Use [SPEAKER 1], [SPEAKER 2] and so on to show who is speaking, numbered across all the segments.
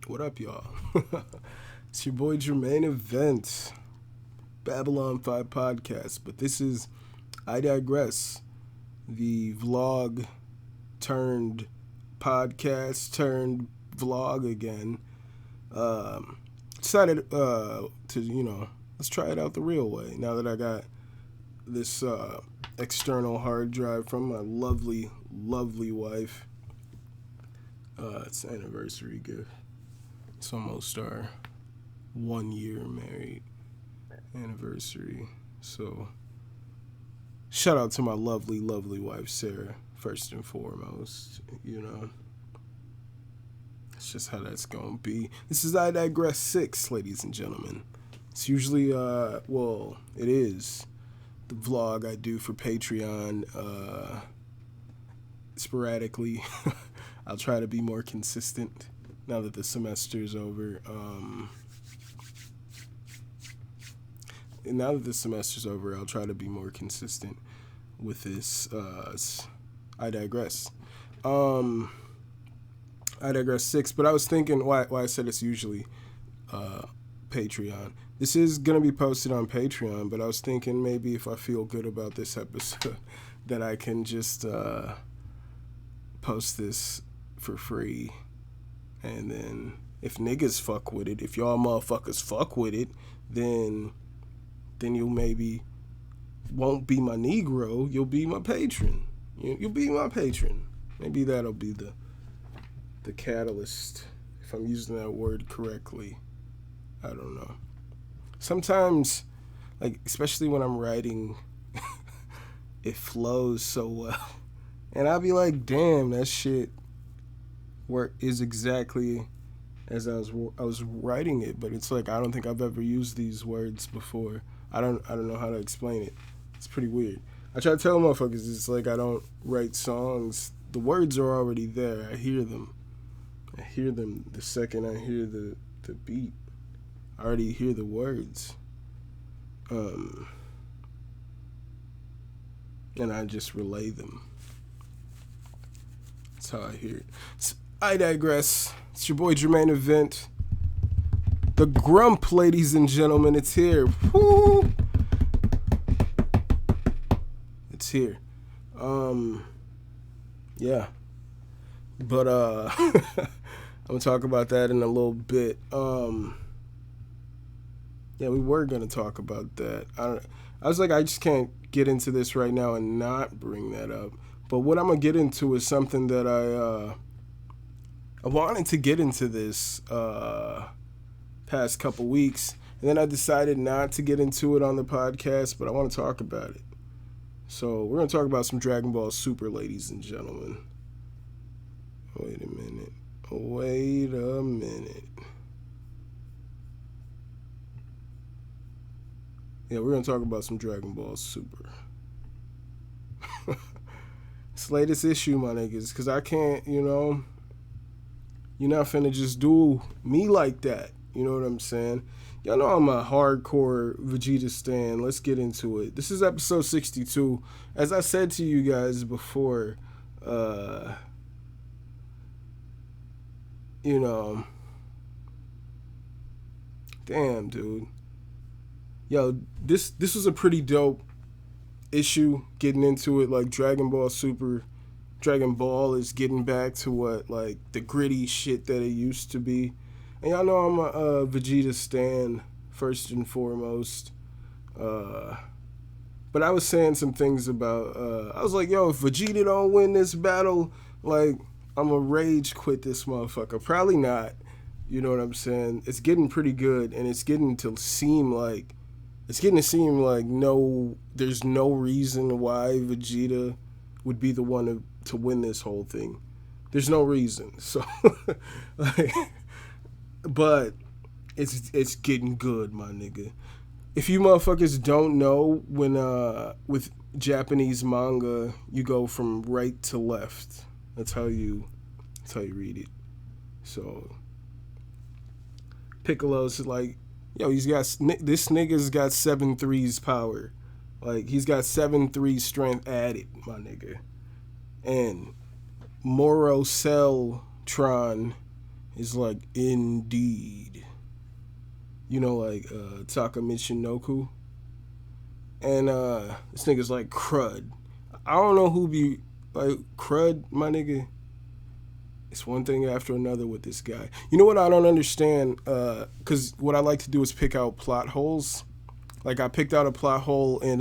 [SPEAKER 1] What up, y'all? It's your boy Jermaine Event, Babylon 5 podcast, but this is I Digress, the vlog turned podcast turned vlog again. Decided to, let's try it out the real way now that I got this external hard drive from my lovely, lovely wife. It's an anniversary gift. It's almost our 1 year married anniversary. So, shout out to my lovely, lovely wife, Sarah, first and foremost. It's just how that's going to be. This is I Digress 6, ladies and gentlemen. It's usually, it is the vlog I do for Patreon sporadically. I'll try to be more consistent now that the semester's over. Now that the semester's over, I'll try to be more consistent with this. I Digress. I Digress 6, but I was thinking why I said it's usually Patreon. This is going to be posted on Patreon, but I was thinking maybe if I feel good about this episode that I can just post this for free. And then if niggas fuck with it, if y'all motherfuckers fuck with it, then you maybe won't be my Negro, you'll be my patron. You'll be my patron. Maybe that'll be the catalyst, if I'm using that word correctly. I don't know. Sometimes, like, especially when I'm writing, it flows so well. And I'll be like, damn, that shit is exactly as I was writing it, but it's like I don't think I've ever used these words before. I don't know how to explain it. It's pretty weird. I try to tell motherfuckers it's like I don't write songs. The words are already there. I hear them the second I hear the beat. I already hear the words. And I just relay them. That's how I hear it. I Digress. It's your boy Jermaine Event. The Grump, ladies and gentlemen, it's here. Woo! It's here. Yeah. But I'm gonna talk about that in a little bit. Yeah, we were gonna talk about that. I was like, I just can't get into this right now and not bring that up. But what I'm gonna get into is something that I wanted to get into this past couple weeks, and then I decided not to get into it on the podcast, but I want to talk about it. So we're gonna talk about some Dragon Ball Super, ladies and gentlemen. Wait a minute. Yeah, we're gonna talk about some Dragon Ball Super. It's latest issue, my niggas, because I can't, you're not finna just do me like that. You know what I'm saying? Y'all know I'm a hardcore Vegeta stan. Let's get into it. This is episode 62. As I said to you guys before, damn, dude. Yo, this was a pretty dope issue, getting into it. Like, Dragon Ball is getting back to what, like, the gritty shit that it used to be. And y'all know I'm a Vegeta stan, first and foremost. But I was saying some things about, I was like, yo, if Vegeta don't win this battle, like, I'm a rage quit this motherfucker. Probably not. You know what I'm saying? It's getting pretty good, and it's getting to seem like there's no reason why Vegeta would be the one to win this whole thing. There's no reason. So, like, but it's getting good, my nigga. If you motherfuckers don't know, when with Japanese manga, you go from right to left. That's how you read it. So Piccolo's like, yo, this nigga's got 7-3's power. Like, he's got 7-3 strength added, my nigga. And Moro Cell Tron is like indeed. You know, like Taka Michinoku. And this nigga's like crud. I don't know who be like crud, my nigga. It's one thing after another with this guy. You know what I don't understand? Because what I like to do is pick out plot holes. Like I picked out a plot hole in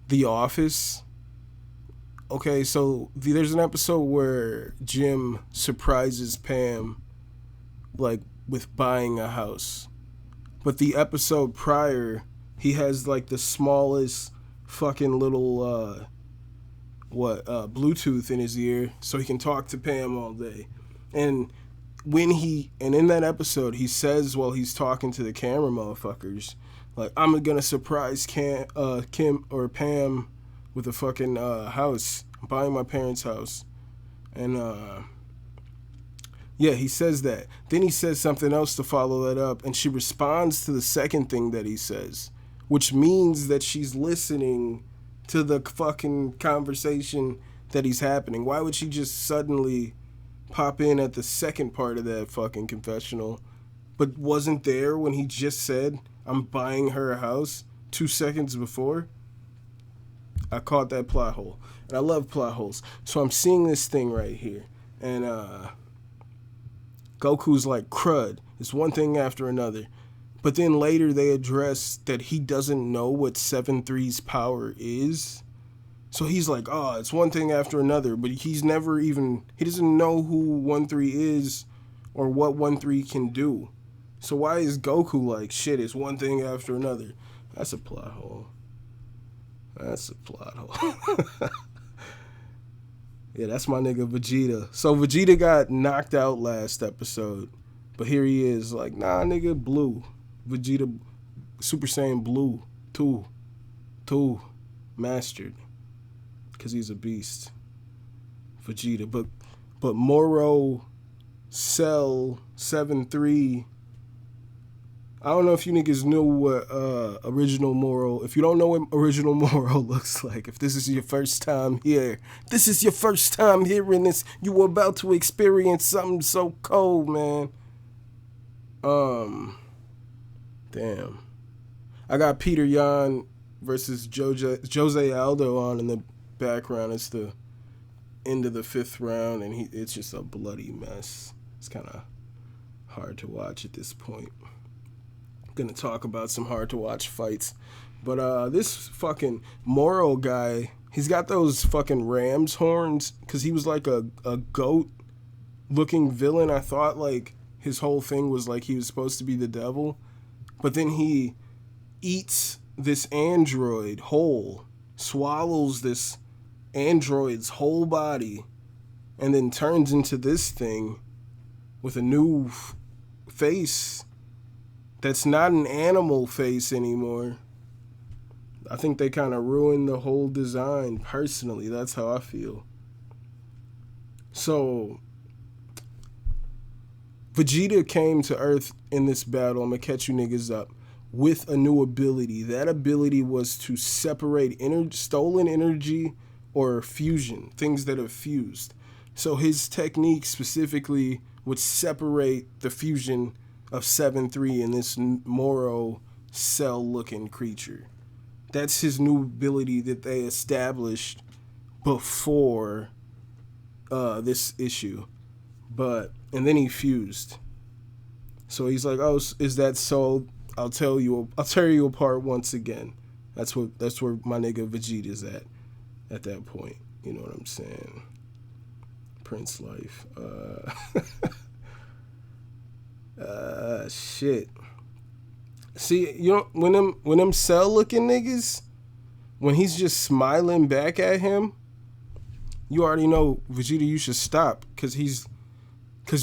[SPEAKER 1] The Office. Okay, so there's an episode where Jim surprises Pam, like, with buying a house. But the episode prior, he has, like, the smallest fucking little, Bluetooth in his ear so he can talk to Pam all day. And in that episode, he says while he's talking to the camera motherfuckers, like, I'm gonna surprise Kim or Pam with a fucking house. I'm buying my parents' house. And yeah, he says that. Then he says something else to follow that up, and she responds to the second thing that he says, which means that she's listening to the fucking conversation that he's happening. Why would she just suddenly pop in at the second part of that fucking confessional, but wasn't there when he just said, I'm buying her a house 2 seconds before? I caught that plot hole. And I love plot holes. So I'm seeing this thing right here. And Goku's like, crud. It's one thing after another. But then later they address that he doesn't know what 7-3's power is. So he's like, oh, it's one thing after another. But he doesn't know who 1-3 is or what 1-3 can do. So why is Goku like, shit, it's one thing after another? That's a plot hole. Yeah, that's my nigga Vegeta. So Vegeta got knocked out last episode. But here he is like, nah, nigga, blue. Vegeta, Super Saiyan Blue, 2, mastered. Because he's a beast. Vegeta. But Moro, Cell, 7-3... I don't know if you niggas knew what original Moro. If you don't know what original Moro looks like, if this is your first time here, this is your first time hearing this, you were about to experience something so cold, man. Damn. I got Peter Yan versus Jose Aldo on in the background. It's the end of the 5th round, and it's just a bloody mess. It's kind of hard to watch at this point. Gonna talk about some hard to watch fights, but this fucking Moro guy, he's got those fucking ram's horns because he was like a goat looking villain. I thought like his whole thing was like he was supposed to be the devil, but then he eats this android whole, swallows this android's whole body, and then turns into this thing with a new face that's not an animal face anymore. I think they kind of ruined the whole design. Personally, that's how I feel. So, Vegeta came to Earth in this battle, I'm gonna catch you niggas up, with a new ability. That ability was to separate stolen energy or fusion, things that have fused. So his technique specifically would separate the fusion of 7-3 in this Moro cell-looking creature. That's his new ability that they established before this issue. And then he fused. So he's like, oh, is that so? I'll tear you apart once again. That's where my nigga Vegeta's at that point. You know what I'm saying? Prince life. Shit. See, you know, when them cell looking niggas, when he's just smiling back at him, you already know, Vegeta, you should stop, cause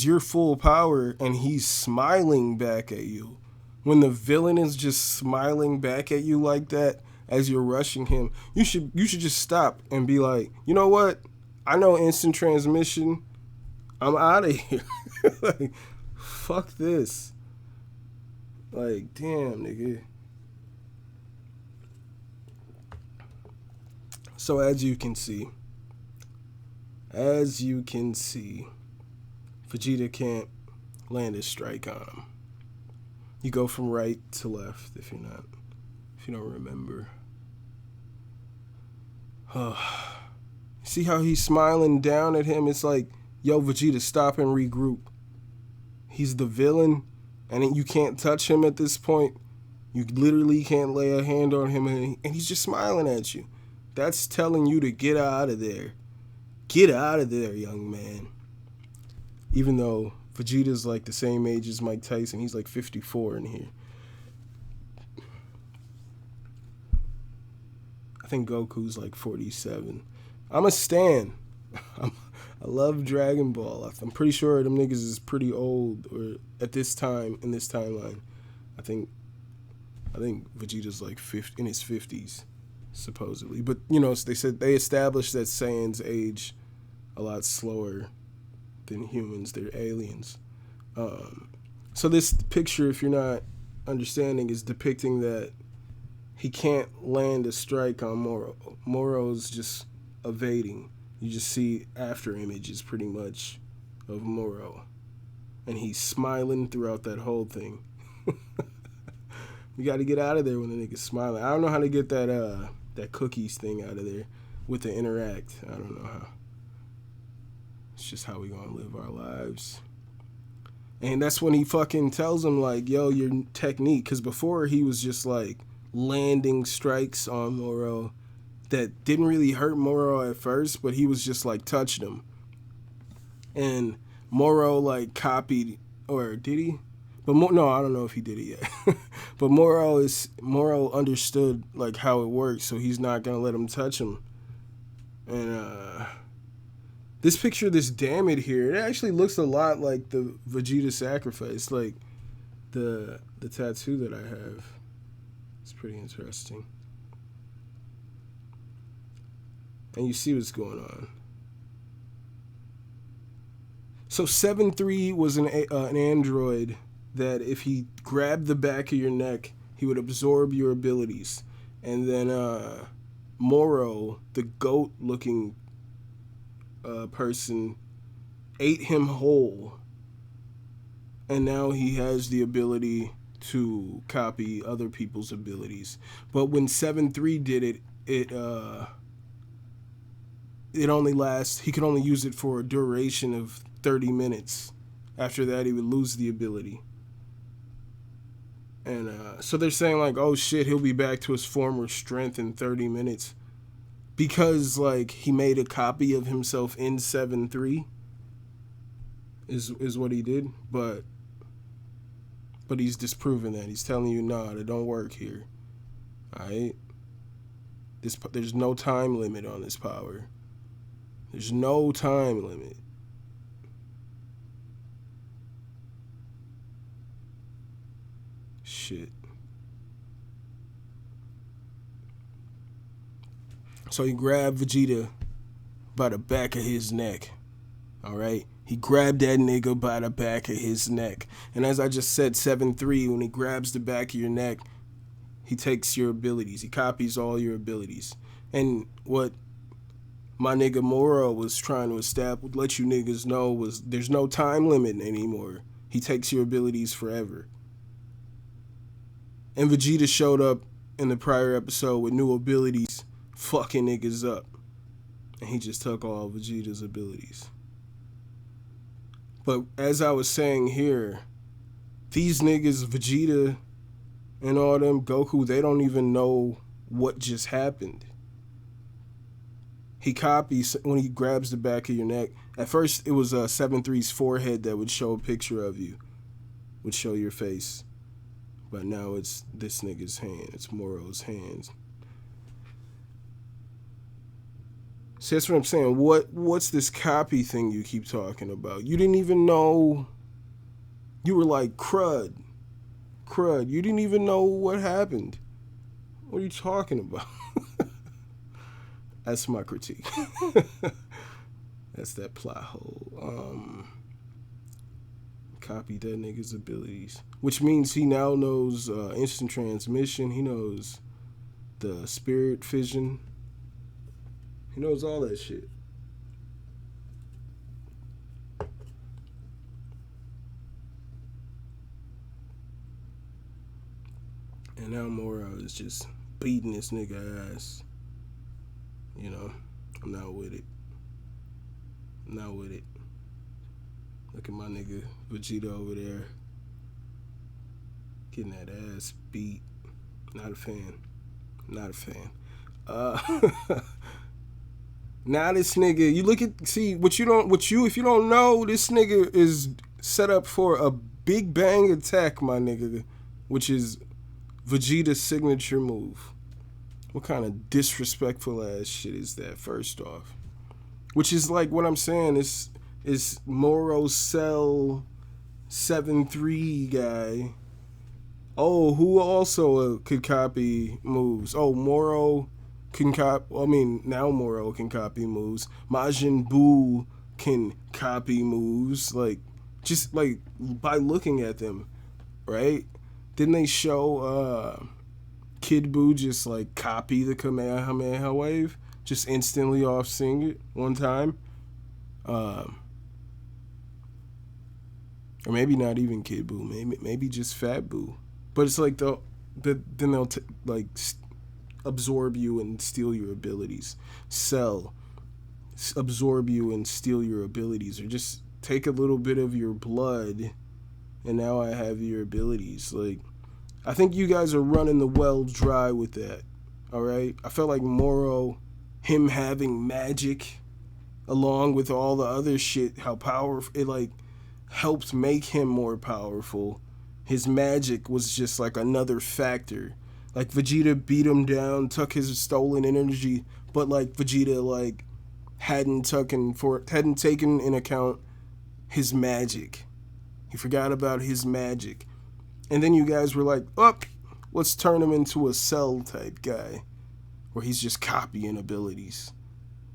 [SPEAKER 1] you're full power and he's smiling back at you. When the villain is just smiling back at you like that as you're rushing him, you should just stop and be like, you know what? I know instant transmission. I'm out of here. Like, fuck this. Like, damn, nigga. So as you can see, Vegeta can't land a strike on him. You go from right to left if you don't remember. See how he's smiling down at him? It's like, yo, Vegeta, stop and regroup. He's the villain, and you can't touch him at this point. You literally can't lay a hand on him, and he's just smiling at you. That's telling you to get out of there. Get out of there, young man. Even though Vegeta's like the same age as Mike Tyson, he's like 54 in here. I think Goku's like 47. I'm a stan. I love Dragon Ball. I'm pretty sure them niggas is pretty old, or at this time in this timeline. I think Vegeta's like in his 50s, supposedly. But they established that Saiyans age a lot slower than humans. They're aliens. So this picture, if you're not understanding, is depicting that he can't land a strike on Moro. Moro's just evading. You just see after images pretty much of Moro. And he's smiling throughout that whole thing. You got to get out of there when the nigga's smiling. I don't know how to get that cookies thing out of there with the interact. I don't know how. It's just how we gonna live our lives. And that's when he fucking tells him, like, yo, your technique. Because before he was just, like, landing strikes on Moro that didn't really hurt Moro at first, but he was just, like, touching him. And Moro, like, copied, or did he? But no, I don't know if he did it yet. But Moro understood, like, how it works, so he's not going to let him touch him. And, this picture, this Damned here, it actually looks a lot like the Vegeta sacrifice, like the tattoo that I have. It's pretty interesting. And you see what's going on. So 7-3 was an android that if he grabbed the back of your neck, he would absorb your abilities. And then Moro, the goat-looking person, ate him whole, and now he has the ability to copy other people's abilities. But when 7-3 did it, it only lasts. He could only use it for a duration of 30 minutes. After that, he would lose the ability. And so they're saying, like, oh shit, he'll be back to his former strength in 30 minutes. Because, like, he made a copy of himself in 7-3 is what he did. But he's disproving that. He's telling you, nah, that don't work here. Alright? There's no time limit on this power. There's no time limit. Shit. So he grabbed Vegeta by the back of his neck. Alright? He grabbed that nigga by the back of his neck. And as I just said, 7-3, when he grabs the back of your neck, he takes your abilities. He copies all your abilities. And what my nigga Moro was trying to establish, let you niggas know, was there's no time limit anymore. He takes your abilities forever. And Vegeta showed up in the prior episode with new abilities, fucking niggas up. And he just took all Vegeta's abilities. But as I was saying here, these niggas, Vegeta and all them, Goku, they don't even know what just happened. He copies when he grabs the back of your neck. At first, it was 7-3's forehead that would show a picture of you, would show your face. But now it's this nigga's hand. It's Moro's hands. See, that's what I'm saying. What's this copy thing you keep talking about? You didn't even know. You were like, crud. You didn't even know what happened. What are you talking about? That's my critique. That's that plot hole. Copy that nigga's abilities. Which means he now knows instant transmission. He knows the spirit fission. He knows all that shit. And now Moro is just beating this nigga ass. You know, I'm not with it. I'm not with it. Look at my nigga Vegeta over there. Getting that ass beat. Not a fan. Not a fan. Now this nigga, you look at, see, if you don't know, this nigga is set up for a big bang attack, my nigga, which is Vegeta's signature move. What kind of disrespectful ass shit is that, first off? Which is like what I'm saying is Moro Cell 7-3 guy. Oh, who also could copy moves? Oh, Moro can now Moro can copy moves. Majin Buu can copy moves. Like, just like by looking at them, right? Didn't they show Kid Buu just like copy the Kamehameha wave? Just instantly off seeing it one time? Or maybe not even Kid Buu. Maybe just Fat Buu. But it's like then they'll absorb you and steal your abilities. Cell, absorb you and steal your abilities, or just take a little bit of your blood, and now I have your abilities. Like, I think you guys are running the well dry with that. All right, I felt like Moro, him having magic, along with all the other shit, how powerful it like helped make him more powerful. His magic was just like another factor. Like, Vegeta beat him down, took his stolen energy, but like Vegeta like hadn't taken in account his magic. He forgot about his magic. And then you guys were like, let's turn him into a Cell type guy, where he's just copying abilities.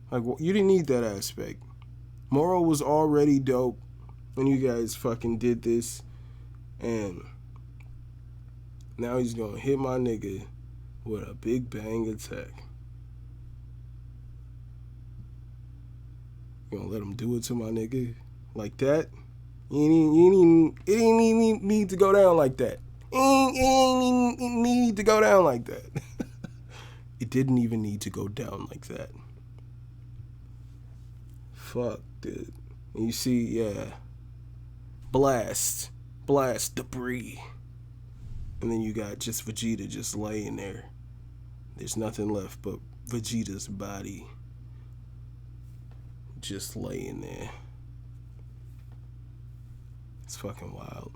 [SPEAKER 1] Like, well, you didn't need that aspect. Moro was already dope when you guys fucking did this. And now he's gonna hit my nigga with a big bang attack. You gonna let him do it to my nigga like that? It ain't even need to go down like that. It ain't even need to go down like that. It didn't even need to go down like that. Fuck, dude. And you see, yeah. Blast, debris. And then you got just Vegeta just laying there. There's nothing left but Vegeta's body just laying there. It's fucking wild.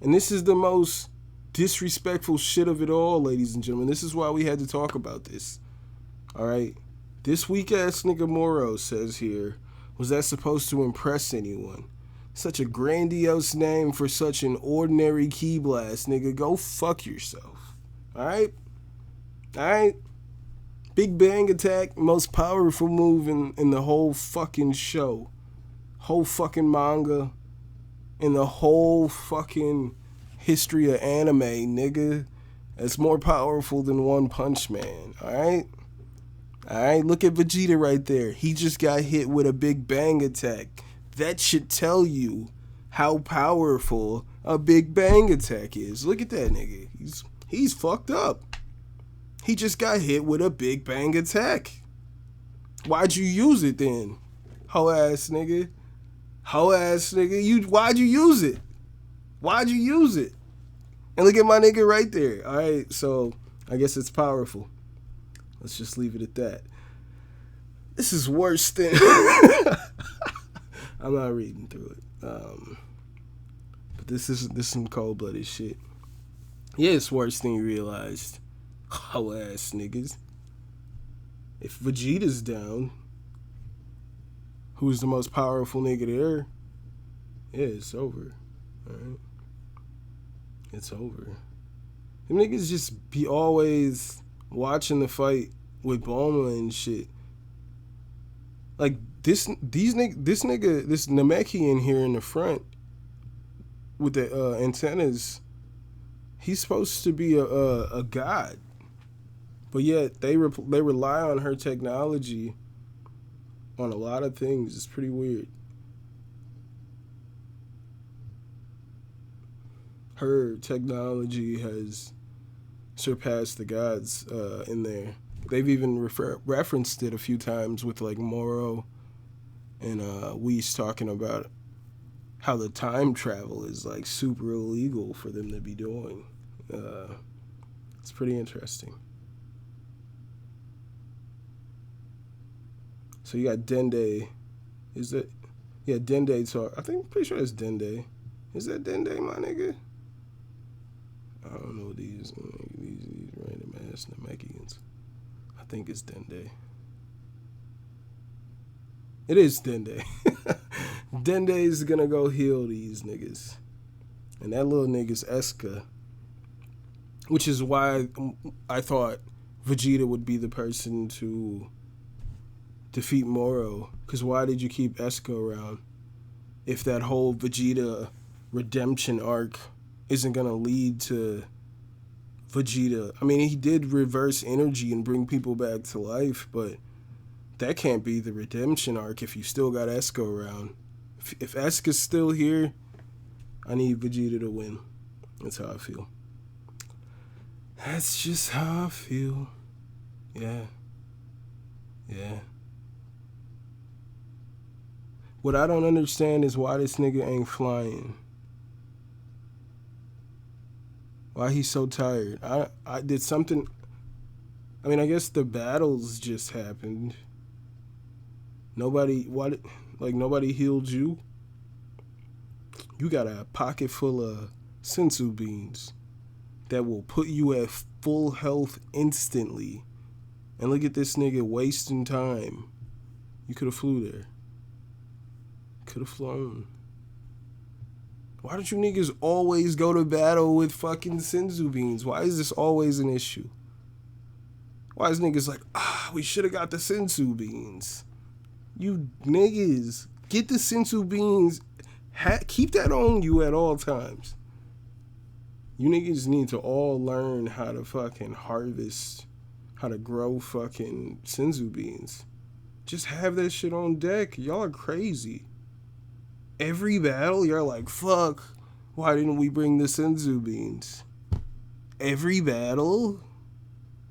[SPEAKER 1] And this is the most disrespectful shit of it all, ladies and gentlemen. This is why we had to talk about this. Alright? This weak ass nigga Moro says here, was that supposed to impress anyone? Such a grandiose name for such an ordinary key blast, nigga. Go fuck yourself. Alright? Alright? Big Bang Attack, most powerful move in the whole fucking show. Whole fucking manga. In the whole fucking history of anime, nigga. It's more powerful than One Punch Man. Alright? Alright? Look at Vegeta right there. He just got hit with a Big Bang Attack. That should tell you how powerful a Big Bang Attack is. Look at that nigga. He's fucked up. He just got hit with a Big Bang Attack. Why'd you use it then? Ho ass nigga. Ho ass nigga. Why'd you use it? Why'd you use it? And look at my nigga right there. Alright, so I guess it's powerful. Let's just leave it at that. This is worse than I'm not reading through it. But this is some cold-blooded shit. Yeah, it's worse than you realized. Ho ass niggas. If Vegeta's down, who's the most powerful nigga there? Yeah, it's over. Alright? It's over. Them niggas just be always watching the fight with Bulma and shit. Like, this Namekian here in the front with the antennas, he's supposed to be a god, but yet they rely on her technology on a lot of things. It's pretty weird. Her technology has surpass the gods in there. They've even referenced it a few times with like Moro and Whis talking about how the time travel is like super illegal for them to be doing. It's pretty interesting. So you got Dende. Is that? Yeah, Dende talk. I think pretty sure it's Dende. Is that Dende, my nigga? I don't know these random ass Namekians. I think it's Dende. It is Dende. Dende's gonna go heal these niggas. And that little nigga's Eska. Which is why I thought Vegeta would be the person to defeat Moro. Because why did you keep Eska around if that whole Vegeta redemption arc isn't going to lead to Vegeta? I mean, he did reverse energy and bring people back to life, but that can't be the redemption arc if you still got Eska around. If Eska's still here, I need Vegeta to win. That's how I feel. That's just how I feel. Yeah. What I don't understand is why this nigga ain't flying. Why he's so tired. I did something. I mean, I guess the battles just happened. Nobody healed you. You got a pocket full of sensu beans that will put you at full health instantly. And look at this nigga wasting time. You could have flew there. Could have flown. Why don't you niggas always go to battle with fucking senzu beans? Why is this always an issue? Why is niggas like, we should have got the senzu beans? You niggas, get the senzu beans. Keep that on you at all times. You niggas need to all learn how to fucking harvest, how to grow fucking senzu beans. Just have that shit on deck. Y'all are crazy. Every battle, you're like, fuck, why didn't we bring the senzu beans? Every battle,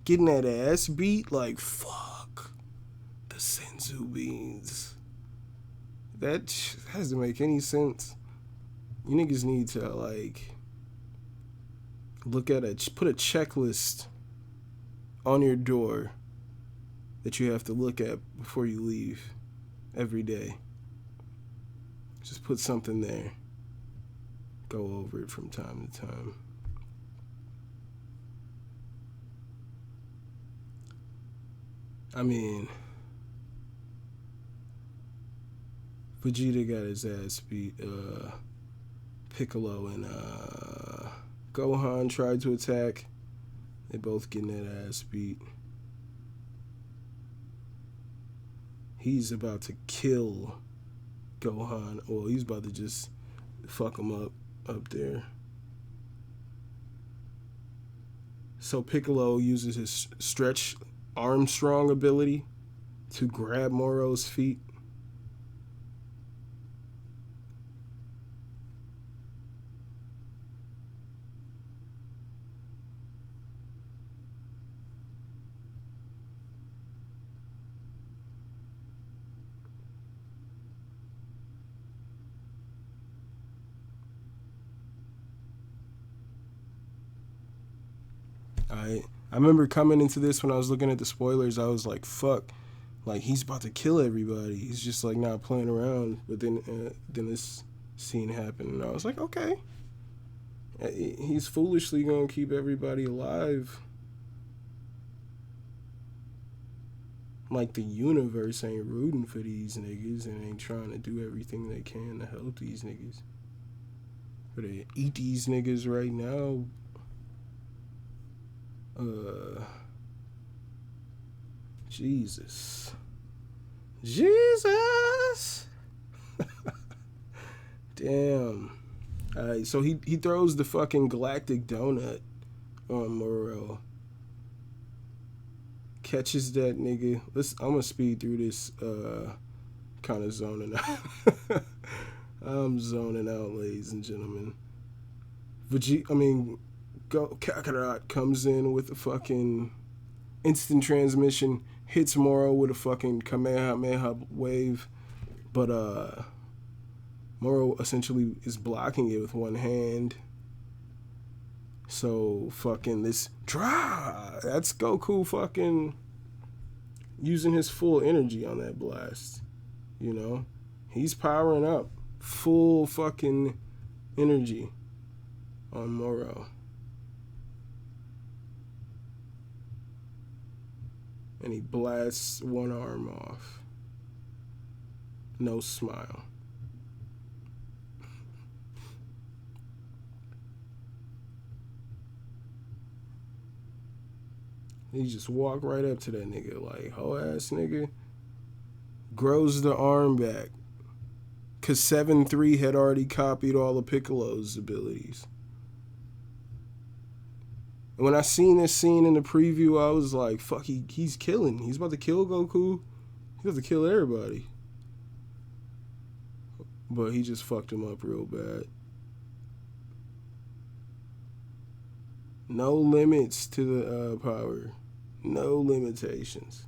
[SPEAKER 1] getting that ass beat, like, fuck, the senzu beans. That doesn't make any sense. You niggas need to, like, put a checklist on your door that you have to look at before you leave every day. Just put something there. Go over it from time to time. I mean, Vegeta got his ass beat. Piccolo and Gohan tried to attack. They both getting that ass beat. He's about to kill Gohan. Well, he's about to just fuck him up there. So Piccolo uses his stretch Armstrong ability to grab Moro's feet. I remember coming into this when I was looking at the spoilers, I was like, fuck, like he's about to kill everybody. He's just like not playing around. But then this scene happened and I was like, okay. He's foolishly gonna keep everybody alive. Like the universe ain't rooting for these niggas and ain't trying to do everything they can to help these niggas. But they eat these niggas right now. Jesus. Damn. Alright, so he throws the fucking galactic donut on Moro. Catches that nigga. I'm gonna speed through this, kind of zoning out. I'm zoning out, ladies and gentlemen. Kakarot comes in with a fucking instant transmission, hits Moro with a fucking Kamehameha wave, but Moro essentially is blocking it with one hand. So fucking this that's Goku fucking using his full energy on that blast. You know? He's powering up. Full fucking energy on Moro. And he blasts one arm off. No smile. He just walk right up to that nigga like, ho ass nigga. Grows the arm back. Cause 7-3 had already copied all of Piccolo's abilities. And when I seen this scene in the preview, I was like, fuck, he's killing. He's about to kill Goku. He's about to kill everybody. But he just fucked him up real bad. No limits to the power. No limitations.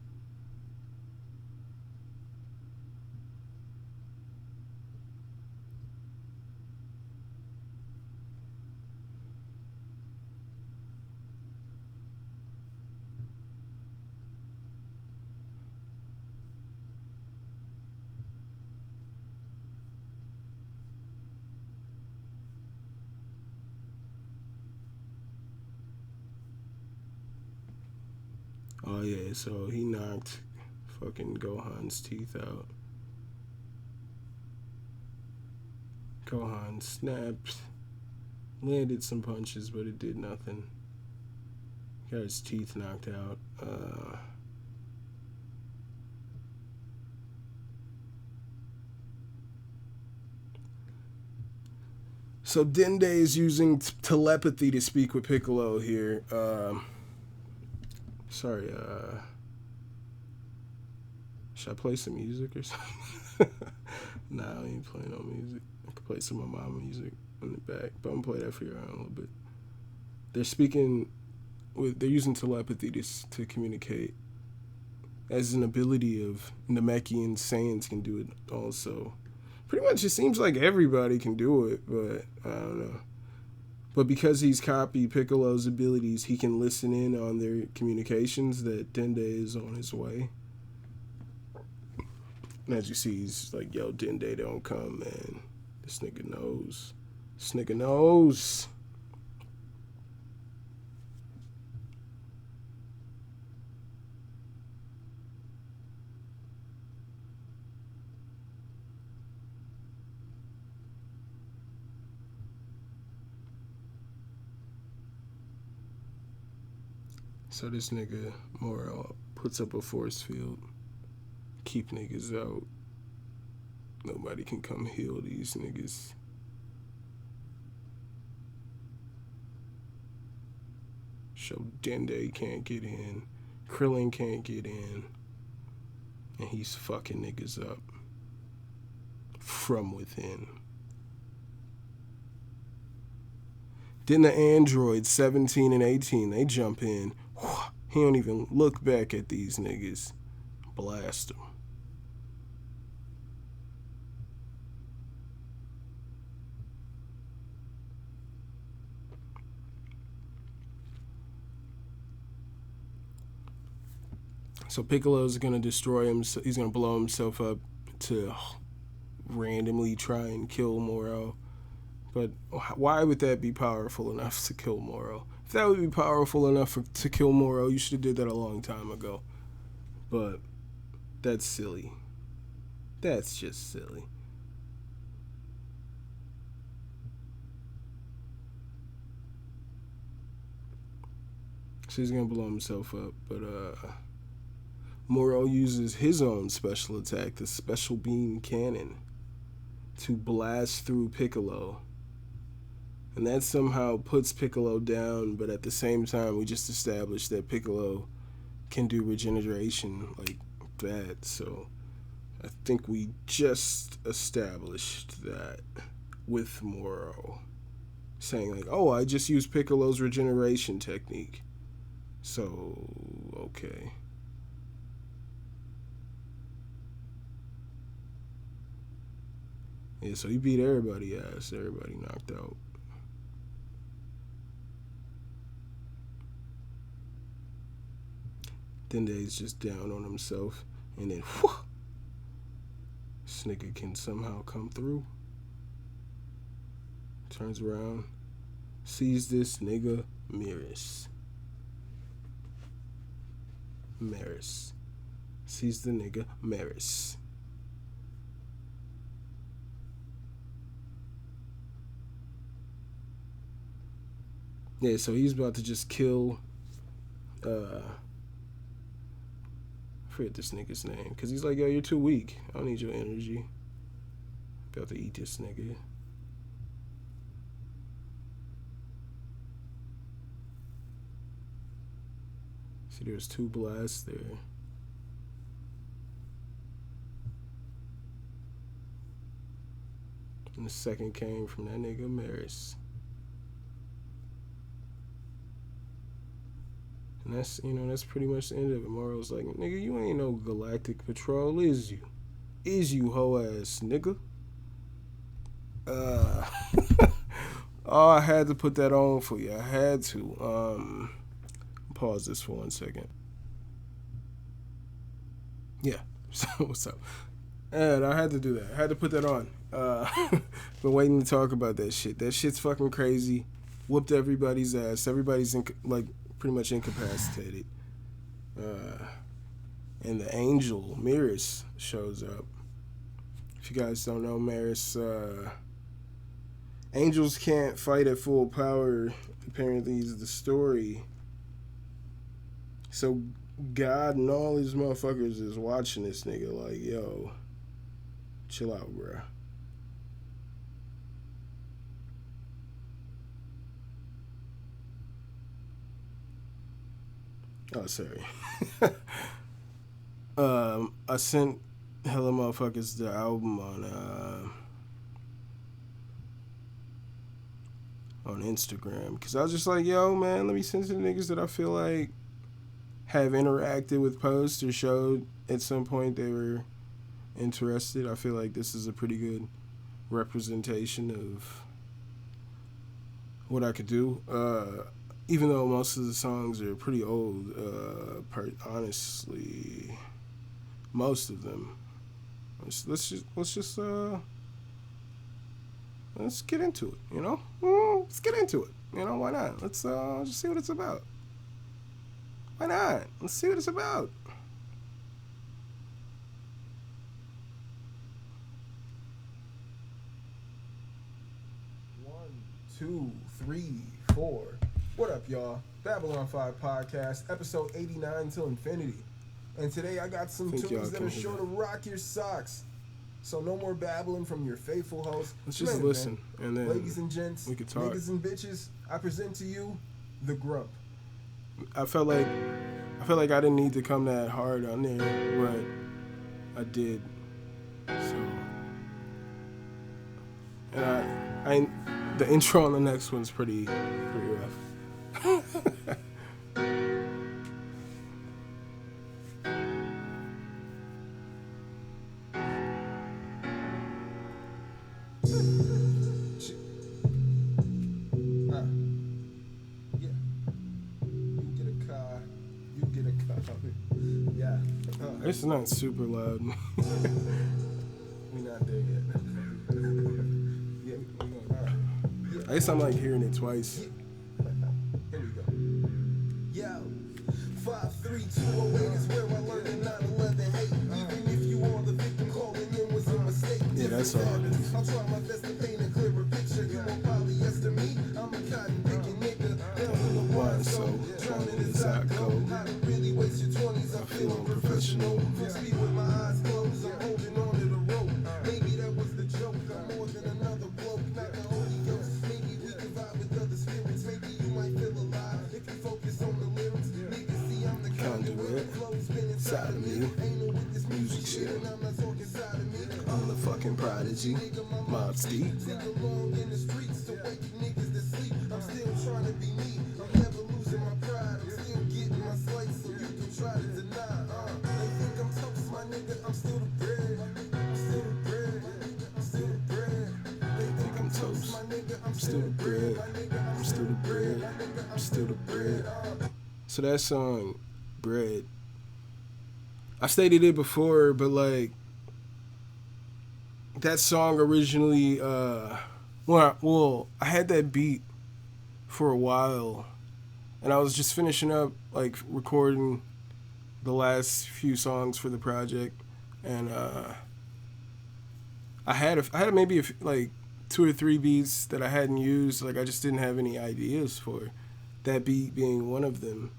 [SPEAKER 1] Oh yeah, so he knocked fucking Gohan's teeth out. Gohan snapped, landed some punches, but it did nothing. Got his teeth knocked out. So Dende is using telepathy to speak with Piccolo here. Sorry, should I play some music or something? Nah, I ain't playing no music. I could play some of my music in the back, but I'm gonna play that for you in a little bit. They're using telepathy to communicate as an ability of Namekian Saiyans can do it also. Pretty much it seems like everybody can do it, but I don't know. But because he's copied Piccolo's abilities, he can listen in on their communications that Dende is on his way. And as you see, he's like, yo, Dende, don't come, man. This nigga knows. This nigga knows. So this nigga Moro puts up a force field, keep niggas out. Nobody can come heal these niggas. So Dende can't get in, Krillin can't get in, and he's fucking niggas up from within. Then the androids 17 and 18, they jump in. He don't even look back at these niggas. Blast them. So Piccolo's gonna destroy him. So he's gonna blow himself up to randomly try and kill Moro. But why would that be powerful enough to kill Moro? If that would be powerful enough to kill Moro, you should have did that a long time ago. But that's silly. That's just silly. So he's gonna blow himself up, but Moro uses his own special attack, the Special Beam Cannon, to blast through Piccolo. And that somehow puts Piccolo down, but at the same time, we just established that Piccolo can do regeneration like that. So I think we just established that with Moro. saying like, "Oh, I just used Piccolo's regeneration technique." So, okay. Yeah, so he beat everybody ass. Everybody knocked out. Dende's just down on himself. And then, whew, this nigga can somehow come through. Turns around. Sees this nigga Maris. Sees the nigga Maris. Yeah, so he's about to just kill. I forget this nigga's name. Because he's like, yo, you're too weak. I don't need your energy. About to eat this nigga. See, there's 2 blasts there. And the second came from that nigga Maris. And that's, that's pretty much the end of it. Mario's like, nigga, you ain't no Galactic Patrol, is you? Is you, hoe ass nigga? Oh, I had to put that on for you. I had to. Pause this for 1 second. Yeah. So what's up? And I had to do that. I had to put that on. Been waiting to talk about that shit. That shit's fucking crazy. Whooped everybody's ass. Everybody's pretty much incapacitated. And the angel Maris shows up. If you guys don't know, Maris, angels can't fight at full power. Apparently, is the story. So God and all these motherfuckers is watching this nigga like, yo, chill out, bruh. Oh, sorry. I sent hella motherfuckers the album on Instagram because I was just like, yo, man, let me send to the niggas that I feel like have interacted with posts or showed at some point they were interested. I feel like this is a pretty good representation of what I could do. Even though most of the songs are pretty old, honestly, most of them. Let's get into it. Let's get into it. Why not? Let's just see what it's about. Why not? Let's see what it's about. One, two, three, four. What up, y'all? Babylon 5 Podcast, episode 89 till infinity. And today I got some tunes that are sure to rock your socks. So no more babbling from your faithful host. Let's just listen, and then ladies and gents, we could talk. Niggas and bitches, I present to you the Grump. I felt like I didn't need to come that hard on there, but I did. So, and the intro on the next one's pretty rough. It's not super loud. We're not there yet. Yeah, we're going. I guess I'm like hearing it twice. Here we go. Yo, 5, 3, 2, 8 is where I learned in 9/11 hate. Even if you are the victim, calling in was a mistake. Yeah, that's all. I'll try my best to paint a clearer picture. You won't polyester me. I'm a cotton picking nigga. Down in the wine, so drowning as I go. I don't really waste your 20s. I feel unprofessional. Speed with my eyes closed. I'm holding on to the rope. Maybe that was the joke. I'm more than another bloke. Not the Holy Ghost. Maybe we can vibe with other spirits. Maybe you might feel alive if you focus on the lyrics. Niggas see I'm the conduit. Flow spinning inside of me. Ain't no with this music shit. And I'm not talking side of me. I'm the fucking prodigy. Mob Steve. Sing along in the streets to wake niggas to I'm toast. I'm still the bread. I'm still the bread. I'm still the bread. So that song, Bread. I stated it before, but like that song originally, well, I had that beat for a while, and I was just finishing up like recording the last few songs for the project, and I had maybe like 2 or 3 beats that I hadn't used. Like I just didn't have any ideas for. That beat being one of them,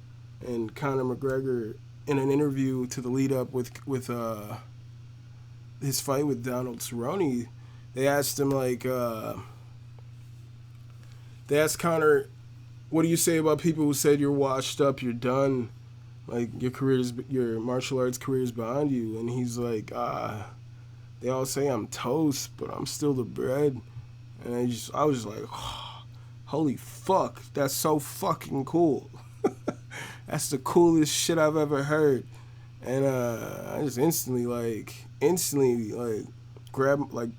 [SPEAKER 1] and Conor McGregor in an interview to the lead up with his fight with Donald Cerrone, they asked him like they asked Conor, "What do you say about people who said you're washed up, you're done, like your martial arts career is behind you?" And he's like, they all say I'm toast, but I'm still the bread. And I was just like, oh, holy fuck, that's so fucking cool. That's the coolest shit I've ever heard. And I just instantly grab like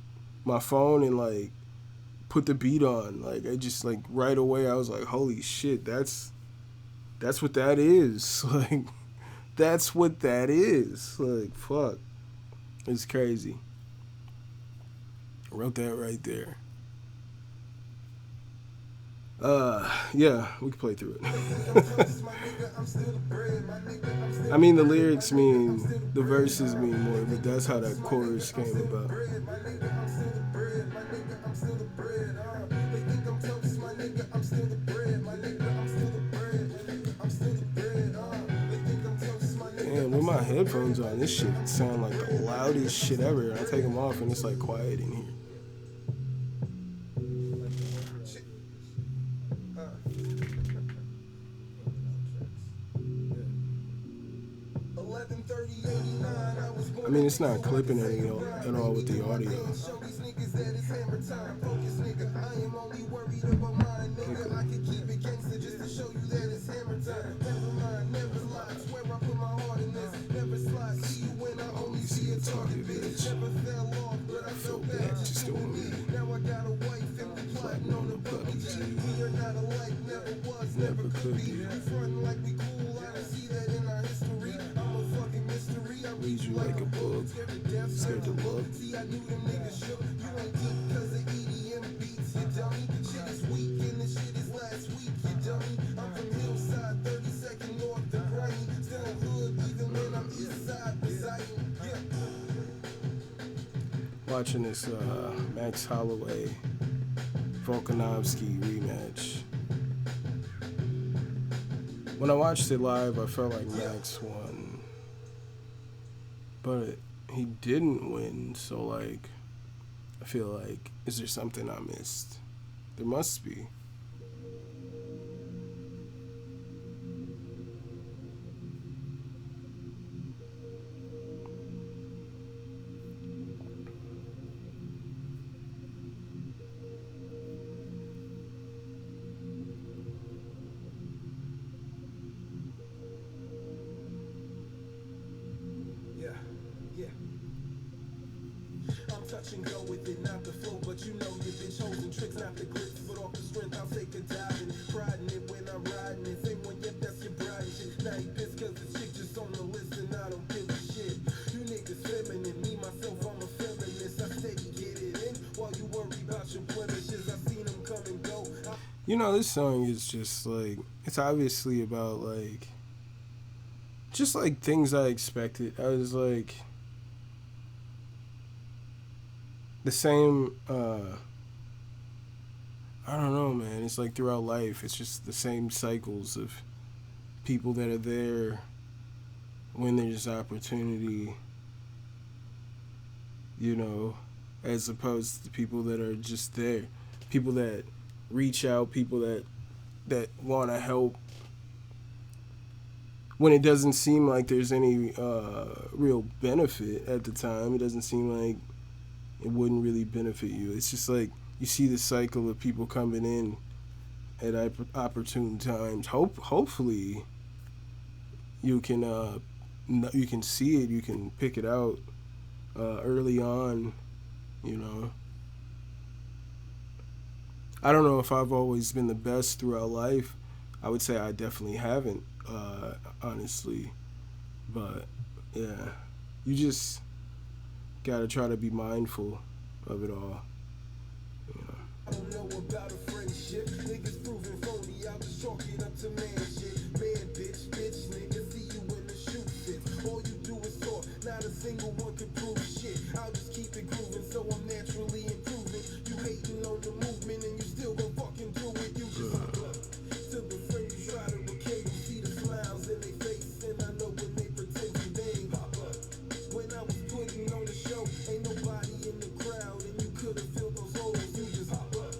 [SPEAKER 1] my phone and like put the beat on. Like I just like right away I was like, holy shit, that's what that is. Like that's what that is. Like fuck. It's crazy. I wrote that right there. Yeah, we can play through it. I mean, the lyrics mean, the verses mean more, but that's how that chorus came about. Damn, with my headphones on, this shit sound like the loudest shit ever. I take them off and it's like quiet in here. I mean, it's not clipping at all with the audio. I feel bad, just doing me. Plotting on the puppy G. Never could be. Read you like a book, scared to look. Watching this Max Holloway Volkanovski rematch. When I watched it live, I felt like Max won. But he didn't win, so like, I feel like, is there something I missed? There must be.
[SPEAKER 2] Touch and go with it, not the flow, but you know you've been chosen. Tricks, not the glitz, but off the strength, I'll take a dive and pride in it when I'm riding it. Same one, yep, that's your bride and shit. Now you pissed cause the chick just on the list and I don't give a shit. You niggas feminine, me, myself, I'm a feminist. I steady get it in while you worry about your blemishes. I seen them come and go.
[SPEAKER 1] You know, this song is just like, it's obviously about like, just like things I expected. I was like, the same, I don't know, man. It's like throughout life, it's just the same cycles of people that are there when there's opportunity, you know, as opposed to people that are just there. People that reach out, people that want to help when it doesn't seem like there's any real benefit at the time. It doesn't seem like it wouldn't really benefit you. It's just like you see the cycle of people coming in at opportune times. Hopefully you can see it, you can pick it out early on, you know. I don't know if I've always been the best throughout life. I would say I definitely haven't, honestly. But yeah, you just gotta try to be mindful of it all. You know.
[SPEAKER 2] I don't know about a friendship. Niggas proving phony. I'll just chalk it up to man shit. Man, bitch, nigga. See you in the shoe fit. All you do is talk. Not a single one can prove shit. I'll just keep it grooving, so I'm naturally improving. You hating on the movement and you still gon' fucking do it. You just to the friend you try to reclaim. You see the smiles in their face, and I know when they pretend you they ain't pop up. When I was putting on the show, ain't nobody in the crowd, and you could've filled those holes. You just pop up.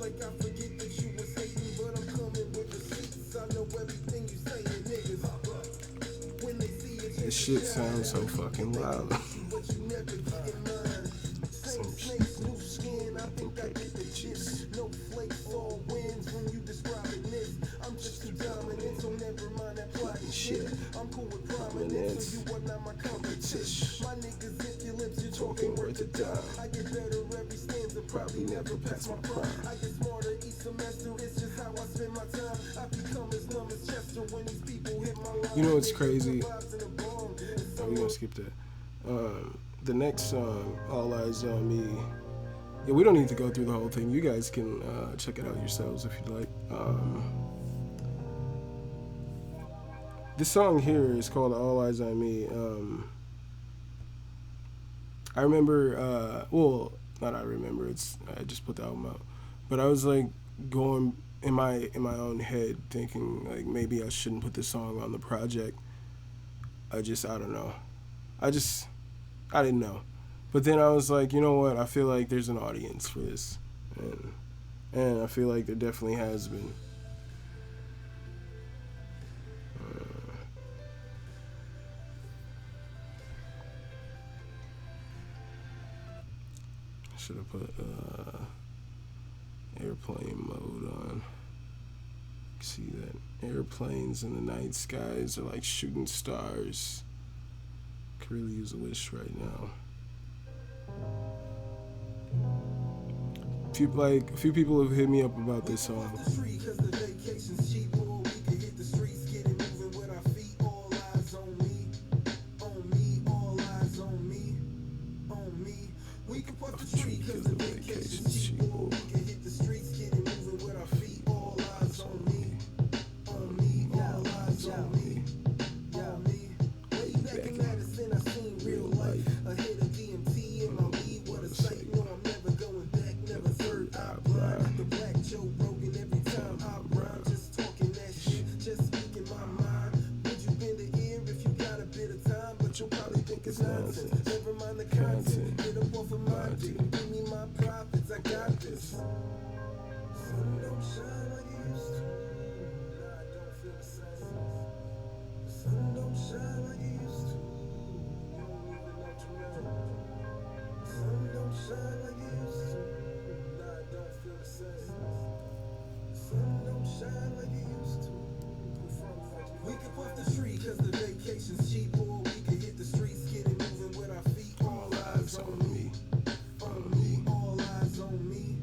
[SPEAKER 2] Like I forget that you was hating, but I'm coming with receipts. I know everything you saying, niggas pop up. When they see it,
[SPEAKER 1] This shit sounds so fucking loud.
[SPEAKER 2] but you never get in mine. Same snakes, new skin. I think I get the gist. No flakes, all wins when you describing this. I'm just too dominant, so never mind that plotting shit. I'm cool with prominence, so you are not my competition. My niggas, if your lips, you're talking worth a dime. I get better every stanza, probably never pass my prime. I get smarter each semester, it's just how I spend my time. I become as numb as Chester when these people hit my line.
[SPEAKER 1] You know what's crazy? Oh, we gonna skip that. The next song, All Eyes on Me. Yeah, we don't need to go through the whole thing. You guys can check it out yourselves if you'd like. This song here is called All Eyes on Me. I remember, well, not I remember. I just put the album out, but I was like going in my own head thinking like maybe I shouldn't put this song on the project. I don't know. I didn't know. But then I was like, you know what? I feel like there's an audience for this. And I feel like there definitely has been. I should have put airplane mode on. See that airplanes in the night skies are like shooting stars. Could really use a wish right now. A few people have hit me up about this song. Never mind the content. Get up off of my dick. Give me my profits. I got this. Sun don't shine like it used to. Nah, I don't feel the same. The sun don't shine like it used to. You don't even know tomorrow. The sun don't shine like it used to. Nah, I don't feel the same. The sun don't shine like it used to. We could puff the tree cause the vacation's cheap, or we could hit the streets, get it moving with our feet. All eyes on me, on me, all eyes on me,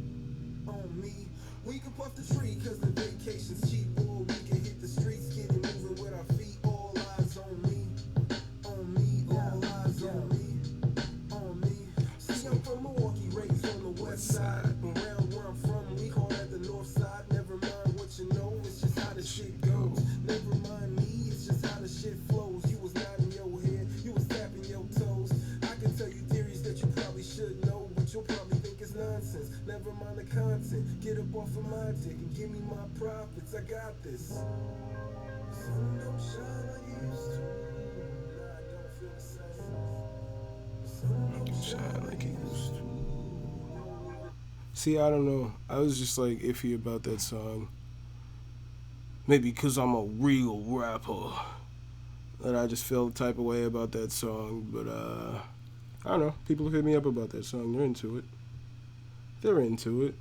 [SPEAKER 1] on me. We could puff the tree cause the vacation's cheap, or we could hit the streets, get it moving with our feet. All eyes on me, on me, all eyes on me, on me. See, I'm from Milwaukee, raised on the west side. Around where I'm from, we call that the north side. Never mind what you know, it's just how the shit goes. Never mind me, it's just how the shit flows. You was nodding your head, you was tapping your toes. I can tell you theories that you probably should know, but you'll probably think it's nonsense. Never mind the content, get up off of my dick and give me my profits. I got this. Sun don't shine like it used to. Nah, I don't feel the same. Sun don't shine like it used to. See, I don't know. I was just like iffy about that song. Maybe because I'm a real rapper. That I just feel the type of way about that song. But, I don't know. People have hit me up about that song. They're into it. They're into it.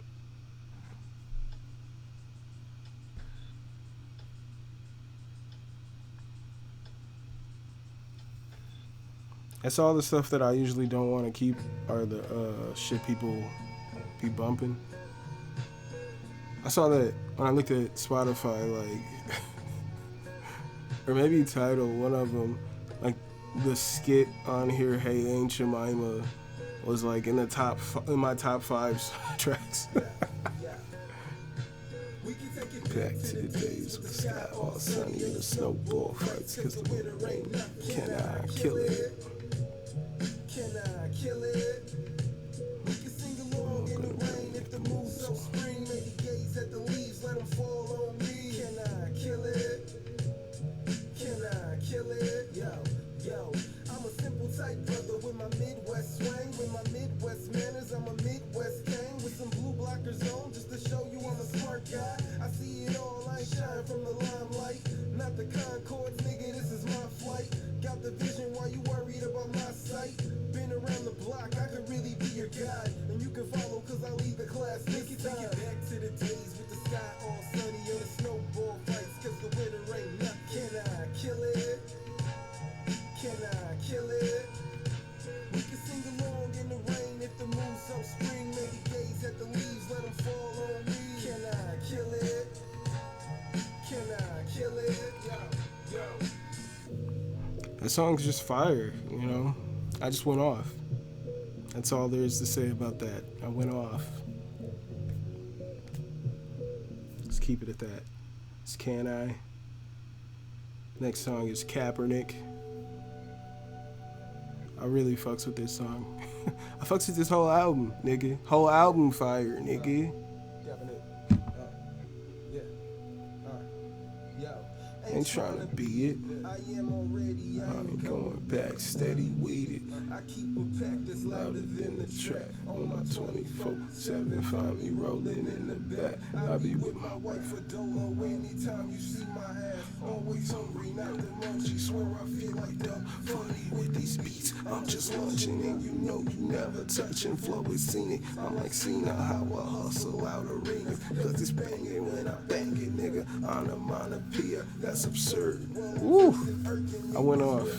[SPEAKER 1] That's all the stuff that I usually don't want to keep are the shit people be bumping. I saw that when I looked at Spotify, like, or maybe Tidal, one of them, like the skit on here, "Hey Ain't Jemima," was like in the in my top 5 tracks. Back to the days with the sky all sunny and the snowball fights, cause the winter ain't nothing. Can I kill it?
[SPEAKER 2] Can I kill it? We can sing along in the rain if the mood's so spring. Maybe gaze at the leaves, let them fall on me. Can I kill it? Can I kill it? Yo, I'm a simple type brother with my Midwest swang. With my Midwest manners, I'm a Midwest gang. With some blue blockers on, just to show you I'm a smart guy. I see it all, I ain't shine from the limelight. Not the Concords, nigga, this is my flight. Got the vision while you worried about my sight. Been around the block, I could really be your guide. And you can follow, cause I lead the class. Take it back to the days with the sky all sunny and the snowball fights, cause the winter ain't nothing. Can I kill it? Can I kill it? We can sing along in the rain if the moon's so spring. Maybe gaze at the leaves, let them fall on me. Can I kill it? Can I kill it? Yo.
[SPEAKER 1] That song's just fire, you know? I just went off. That's all there is to say about that. I went off. Let's keep it at that. It's Can I? Next song is Kaepernick. I really fucks with this song. I fucks with this whole album, nigga. Whole album fire, nigga. Ain't trying to be it. I ain't going back, steady weeded.
[SPEAKER 2] I keep a pack that's louder than the track.
[SPEAKER 1] On my 24/7, find me rolling in the back. I be with my wife for dolo anytime you see my ass. Always hungry, not the munchie. Swear I feel like dumb. Funny with these beats, I'm just launching, and you know you never touching. Flow is scenic. I'm like Cena, how I hustle out arenas. Cause it's banging when I bang it, nigga. Onomatopoeia, that's absurd. Woo! I went off.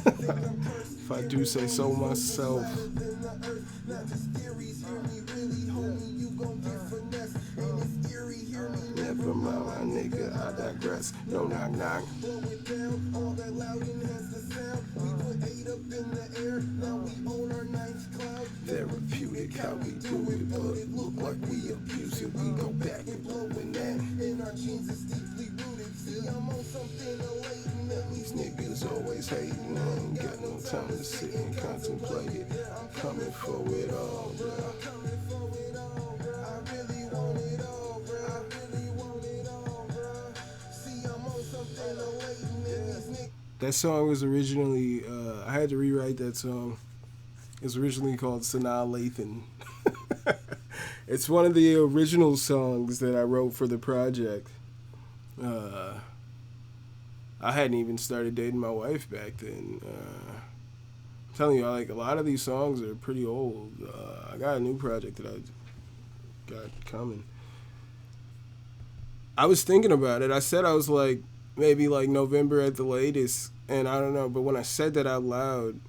[SPEAKER 1] If I do say so myself. Never mind, my nigga, I digress. No knock knock.
[SPEAKER 2] Blow it down, all that loud enhance the sound. We put 8 up in the air, now we own our 9th cloud.
[SPEAKER 1] Therapeutic how we do it, but it look like we abuse it. We go back and blowing that.
[SPEAKER 2] And our genes is deeply rooted. See, I'm on something elating.
[SPEAKER 1] These niggas always hating. I ain't got no time to sit and contemplate it. I'm coming for it all, bro.
[SPEAKER 2] I'm coming for it all, bro. I really want it all, bro. I really want it all, bro. See, I'm on something elating. These niggas.
[SPEAKER 1] That song was originally, I had to rewrite that song. It was originally called Sanaa Lathan. It's one of the original songs that I wrote for the project. I hadn't even started dating my wife back then. I'm telling you, like, a lot of these songs are pretty old. I got a new project that I got coming. I was thinking about it. I said I was like, maybe like November at the latest, and I don't know, but when I said that out loud,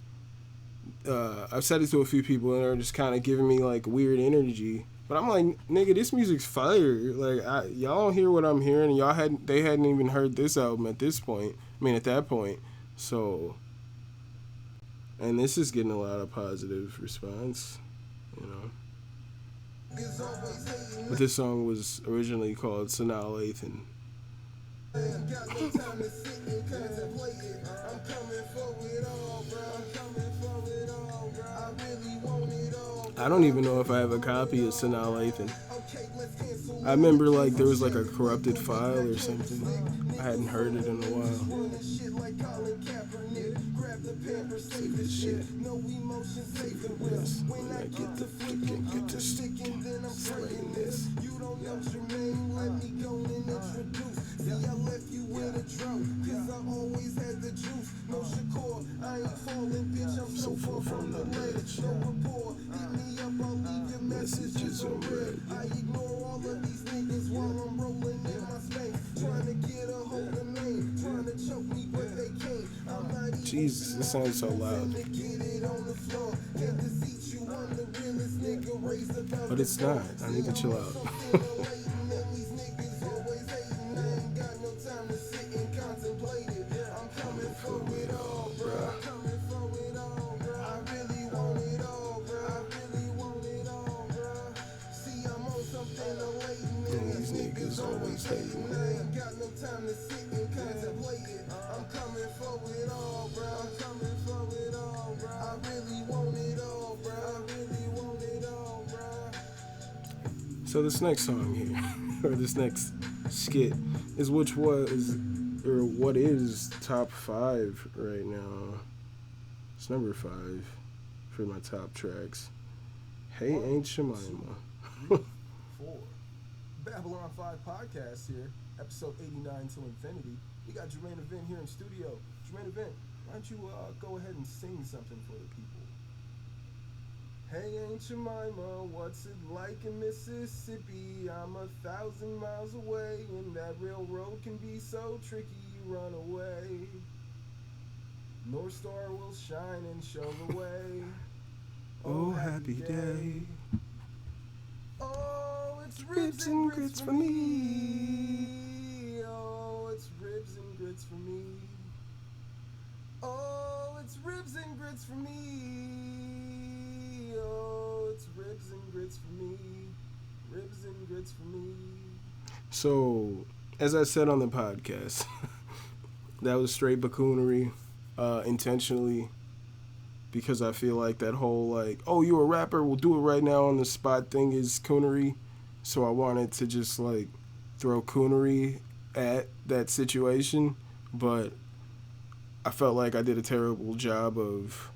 [SPEAKER 1] I've said it to a few people and they're just kind of giving me like weird energy. But I'm like, nigga, this music's fire. Like, y'all don't hear what I'm hearing, and they hadn't even heard this album at this point. I mean, at that point. So, and this is getting a lot of positive response, you know. But this song was originally called Sanaa Lathan.
[SPEAKER 2] Got no time to sit and contemplate it. I'm coming for it all, bro. I'm coming for it all, bro. I really want it all.
[SPEAKER 1] I don't even know if I have a copy of Sanaa Lathan.
[SPEAKER 2] Okay, let's cancel.
[SPEAKER 1] I remember like there was like a corrupted file or something. I hadn't heard it in a while.
[SPEAKER 2] Running shit like Colin Kaepernick. Grab the Pampers, save the shit. No emotion, save the risk. When I get to flicking, get to sticking, then I'm spraying this. You don't know Jermaine, let me go and introduce. See, I left you with a drought, cause I always had the juice. No Shakur, I ain't falling, bitch, I'm so far from the ledge. No rapport, hit me up, I'll leave your messages on red. I ignore all of these niggas while I'm rolling in my spank. Trying to get a hold of me, trying to choke me, but they can't. I'm not even
[SPEAKER 1] Jesus, this sounds so loud.
[SPEAKER 2] to get it on the floor. And to seat you, I'm the realest nigga raised above.
[SPEAKER 1] But it's not. I need to chill out.
[SPEAKER 2] Something elating, let me
[SPEAKER 1] these niggas always hating.
[SPEAKER 2] I ain't got no time to sit and contemplate it. I'm coming for it all, bro. I'm coming for it all, bro. I really want it all, bro. I really want it all, bro.
[SPEAKER 1] So this next song here, or this next skit, is what is top 5 right now. It's number 5 for my top tracks. Hey, Ain't Jemima.
[SPEAKER 2] 4. Babylon 5 podcast here, episode 89 to infinity. We got Jermaine Event here in studio. Jermaine Event, why don't you go ahead and sing something for the people? Hey, Ain't Jemima, what's it like in Mississippi? I'm 1,000 miles away, and that railroad can be so tricky, you run away. North Star will shine and show the way.
[SPEAKER 1] Oh, happy day.
[SPEAKER 2] Oh, it's ribs and grits for me. Oh, it's ribs and grits for me. Oh, it's ribs and grits for me. Oh, it's ribs and grits for me. Ribs and grits for me.
[SPEAKER 1] So, as I said on the podcast, that was straight buffoonery, intentionally, because I feel like that whole, like, oh, you a rapper, we'll do it right now on the spot thing is coonery. So I wanted to just, like, throw coonery at that situation, but I felt like I did a terrible job of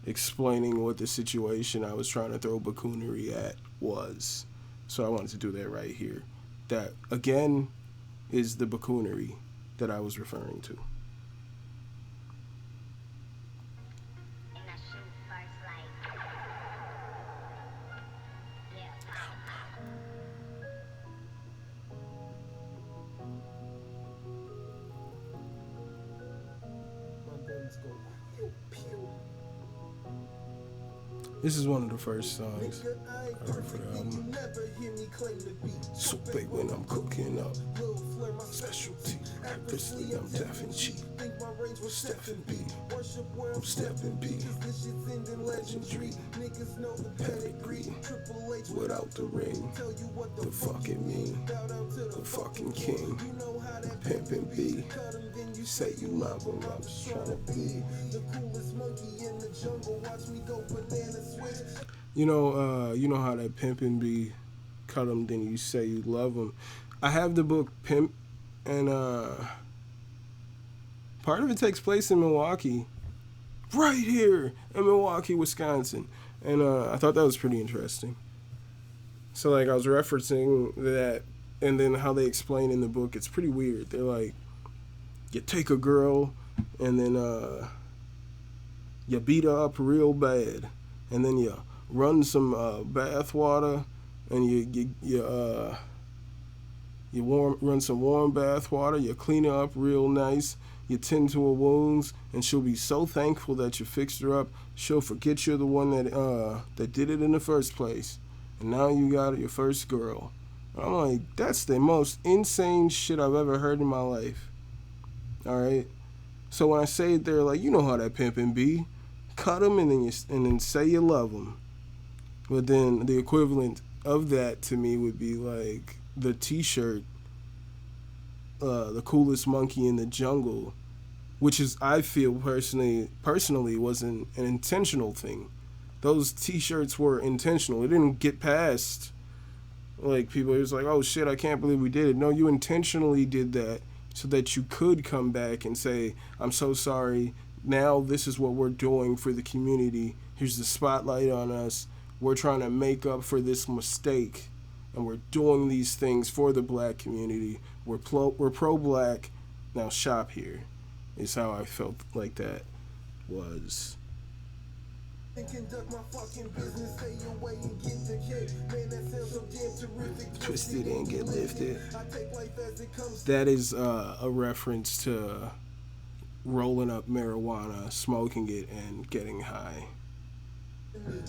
[SPEAKER 1] explaining what the situation I was trying to throw buffoonery at was. So I wanted to do that right here. That, again, is the buffoonery that I was referring to. This is one of the first songs I heard for the album. So big when I'm cooking up. Specialty. Actressly, I'm deaf and cheap. Steppin' B. I'm steppin' B. Legendary. Pedigree. Without the ring. The fucking me. The fucking king. Pimpin' B. You say you love him. I'm just tryna be the coolest monkey in the jungle. Watch me go banana switch. You know how that pimpin' be, cut him, then you say you love him. I have the book Pimp, and part of it takes place in Milwaukee, right here in Milwaukee, Wisconsin, and I thought that was pretty interesting. So like I was referencing that, and then how they explain in the book, it's pretty weird. They're like, you take a girl, and then you beat her up real bad, and then you run some bath water, and run some warm bath water. You clean her up real nice. You tend to her wounds, and she'll be so thankful that you fixed her up. She'll forget you're the one that did it in the first place, and now you got your first girl. And I'm like, that's the most insane shit I've ever heard in my life. All right. So when I say it, they're like, you know how that pimpin' be, cut them and then say you love them. But then the equivalent of that to me would be like the T-shirt, the coolest monkey in the jungle, which is, I feel personally wasn't an intentional thing. Those T-shirts were intentional. It didn't get past like people. It was like, oh shit, I can't believe we did it. No, you intentionally did that so that you could come back and say, I'm so sorry. Now this is what we're doing for the community. Here's the spotlight on us. We're trying to make up for this mistake, and we're doing these things for the black community. We're pro-black. Now shop here, is how I felt like that was. Twisted and get lifted. That is a reference to rolling up marijuana, smoking it, and getting high. Peak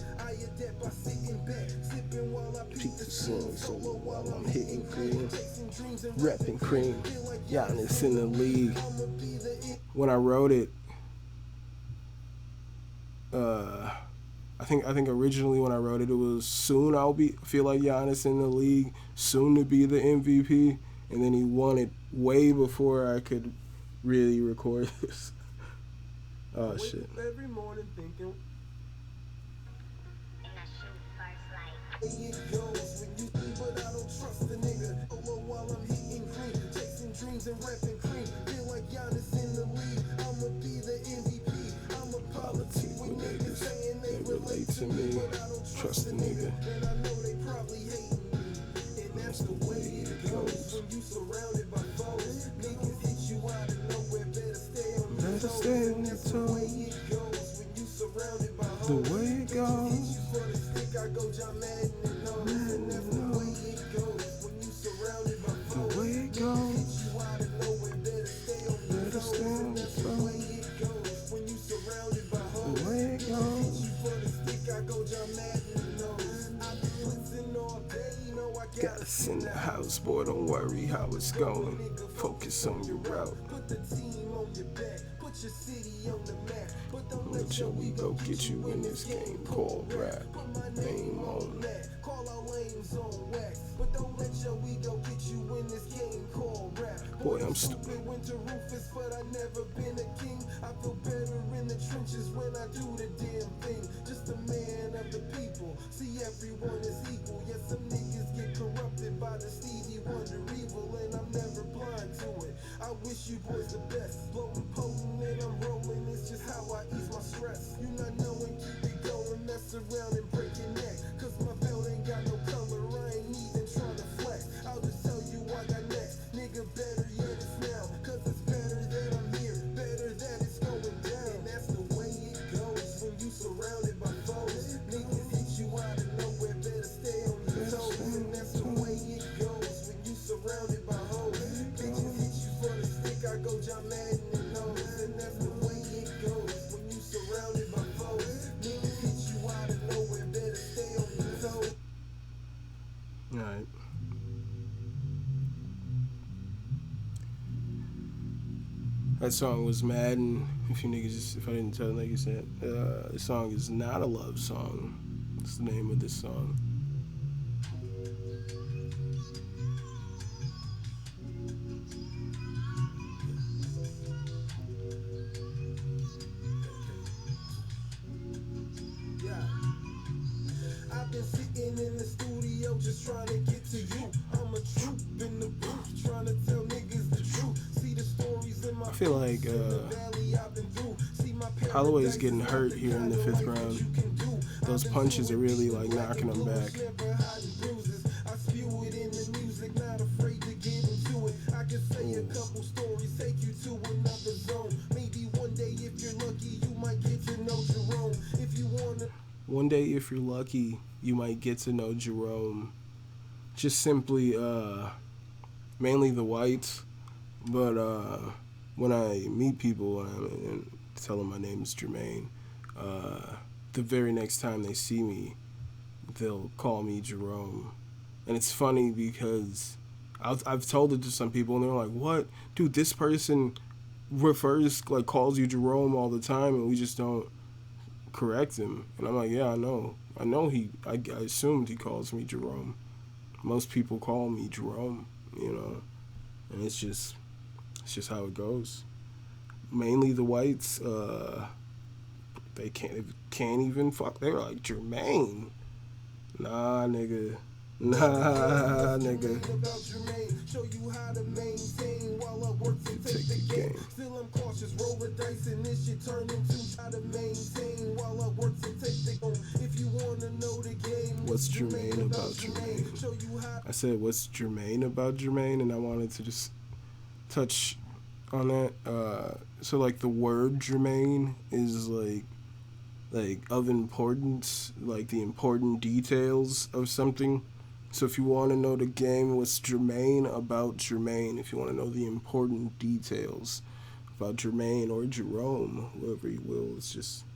[SPEAKER 1] the sun solo while I'm hitting green, repping cream, Giannis in the league. When I wrote it, I I think originally when I wrote it, it was soon I'll be feel like Giannis in the league, soon to be the MVP, and then he won it way before I could really record this. Oh shit.
[SPEAKER 2] Every morning thinking. It goes when you think, but I don't trust the nigga. Although while I'm hitting green, chasing dreams and rapping cream, feel like Giannis in the league. I'ma be the MVP. I'm a politic with niggas saying they relate to me, but I don't trust the nigga. And I know they probably hating me. And that's the way it goes when you surrounded by foes. Niggas hit you out of nowhere, better stay on your toes. And that's the way it goes when you surrounded by hoes.
[SPEAKER 1] The way it goes.
[SPEAKER 2] For the stick, I go John Madden and all. And that's the way it goes when you surrounded by foes.
[SPEAKER 1] The way it goes.
[SPEAKER 2] Hit you out of nowhere, better stay on your toes. And that's the way it goes when you surrounded by hoes.
[SPEAKER 1] The way it goes.
[SPEAKER 2] Hit you for the stick, I go John Madden and all. I've been blitzing all day, you know I
[SPEAKER 1] Got us in the house, boy, don't worry how it's going. Focus on your route.
[SPEAKER 2] Put the team on your back, put your city on the map. But don't
[SPEAKER 1] Let your ego get you in this game called rap.
[SPEAKER 2] put my
[SPEAKER 1] Name on
[SPEAKER 2] that. Call our lanes on wax. But don't let your ego get you in this game called rap.
[SPEAKER 1] Boy, I'm stupid.
[SPEAKER 2] Winter Rufus, but I never been a king. I feel better in the trenches when I do the damn thing. Just a man of the people. See, everyone is equal. Yes, some niggas get corrupted by the Stevie Wonder evil, and I'm never blind to it. I wish you boys the best. Blowing potent and I'm rolling. It's just how I ease my stress. You not knowing, keep it going. Mess around and break your neck. Cause my belt ain't got no color. I ain't even trying to flex. I'll just tell you I got next. Nigga, better yet it's now. Cause it's better that I'm here. Better that it's going down. And that's the way it goes when you surrounded by foes. Niggas hit you out of nowhere. Better stay on your toes. And that's the way it goes when you surrounded by hoes. Bitches hit you for the stick. I go John Madden and nose. And that's the way it goes when you surrounded by foes. Niggas hit you out of nowhere. Better stay on your toes.
[SPEAKER 1] Alright. That song was Madden. If I didn't tell niggas that, this song is not a love song. It's the name of this song.
[SPEAKER 2] Yeah. I've been sitting in the studio just trying to get to you. I'm a troop in the booth trying to tell niggas the truth. See the stories in my
[SPEAKER 1] I feel like
[SPEAKER 2] valley I've been through. See my
[SPEAKER 1] Holloway is getting hurt here in the 5th round. Those punches are really like knocking him back.
[SPEAKER 2] Never hiding bruises. I spew it in the music, not afraid to get into it. I can say a couple stories, take you to another zone. Maybe one day if you're lucky, you might get to know Jerome. If you wanna.
[SPEAKER 1] One day, if you're lucky, you might get to know Jerome. Just simply, mainly the whites. But when I meet people and tell them my name is Jermaine, the very next time they see me, they'll call me Jerome. And it's funny because I've told it to some people and they're like, what? Dude, this person calls you Jerome all the time and we just don't correct him. And I'm like, yeah, I know. I assumed he calls me Jerome. Most people call me Jerome, and it's just how it goes. Mainly the whites, they can't even fuck. They're like, Jermaine. Nah, nigga.
[SPEAKER 2] Show you how to maintain while I work to take the game. Still I'm cautious, roll the dice and this shit turn into how to maintain while I work to take the game. If you wanna know the game,
[SPEAKER 1] what's Jermaine about Jermaine?
[SPEAKER 2] Show you how.
[SPEAKER 1] I said, what's Jermaine about Jermaine? And I wanted to just touch on that. So like the word Jermaine is like of importance, like the important details of something. So if you want to know the game, what's Jermaine about Jermaine? If you want to know the important details about Jermaine or Jerome, whoever you will, it's just.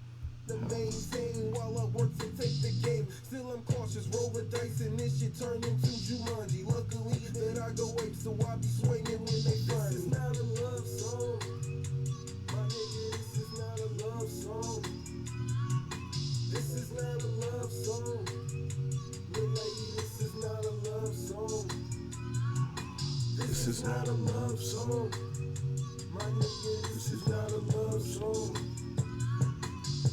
[SPEAKER 2] The maintain while I work to take the game. Still I'm cautious, roll the dice and this shit turn into Jumanji. Luckily that I go ape, so I be swinging when they find me. This is not a love song, my nigga. This is not a love song. This is not a
[SPEAKER 1] This is not a love song. My nigga, this is not a love song.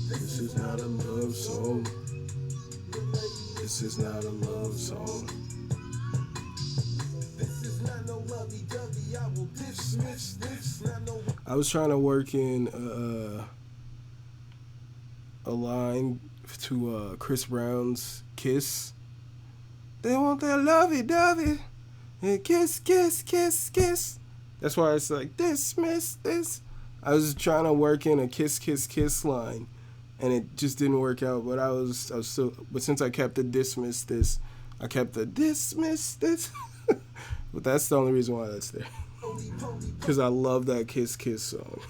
[SPEAKER 1] This is not a love song. This is not a love song.
[SPEAKER 2] This is not no lovey-dovey. I will dismiss this. Not no.
[SPEAKER 1] I was trying to work in a line to Chris Brown's Kiss. They want that lovey-dovey. And kiss, kiss, kiss, kiss. That's why it's like, dismiss this. I was trying to work in a kiss, kiss, kiss line, and it just didn't work out. But I was still. But since I kept the dismiss this, I kept the dismiss this. But that's the only reason why that's there. Because I love that Kiss Kiss song.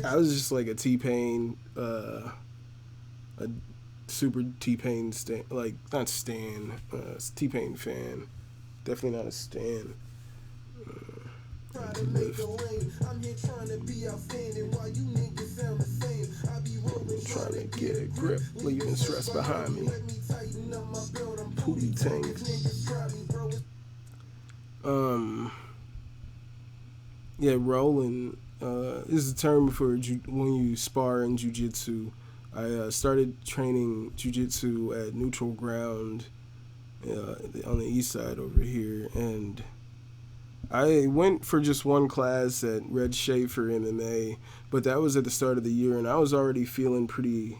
[SPEAKER 1] I was just like a T-Pain, a super T-Pain stan, like not stan, T-Pain fan. Definitely not a stan.
[SPEAKER 2] Try to make a lane. I'm here trying to be outstanding while you niggas sound the same. I be rolling
[SPEAKER 1] Trying to get a grip, leaving stress behind me.
[SPEAKER 2] Let me tighten up my belt. I'm
[SPEAKER 1] Pootie Tang.
[SPEAKER 2] niggas try me, bro.
[SPEAKER 1] Yeah, rolling is a term for when you spar in jiu-jitsu. I started training jiu-jitsu at Neutral Ground on the east side over here, and I went for just one class at Red Schaefer MMA, but that was at the start of the year, and I was already feeling pretty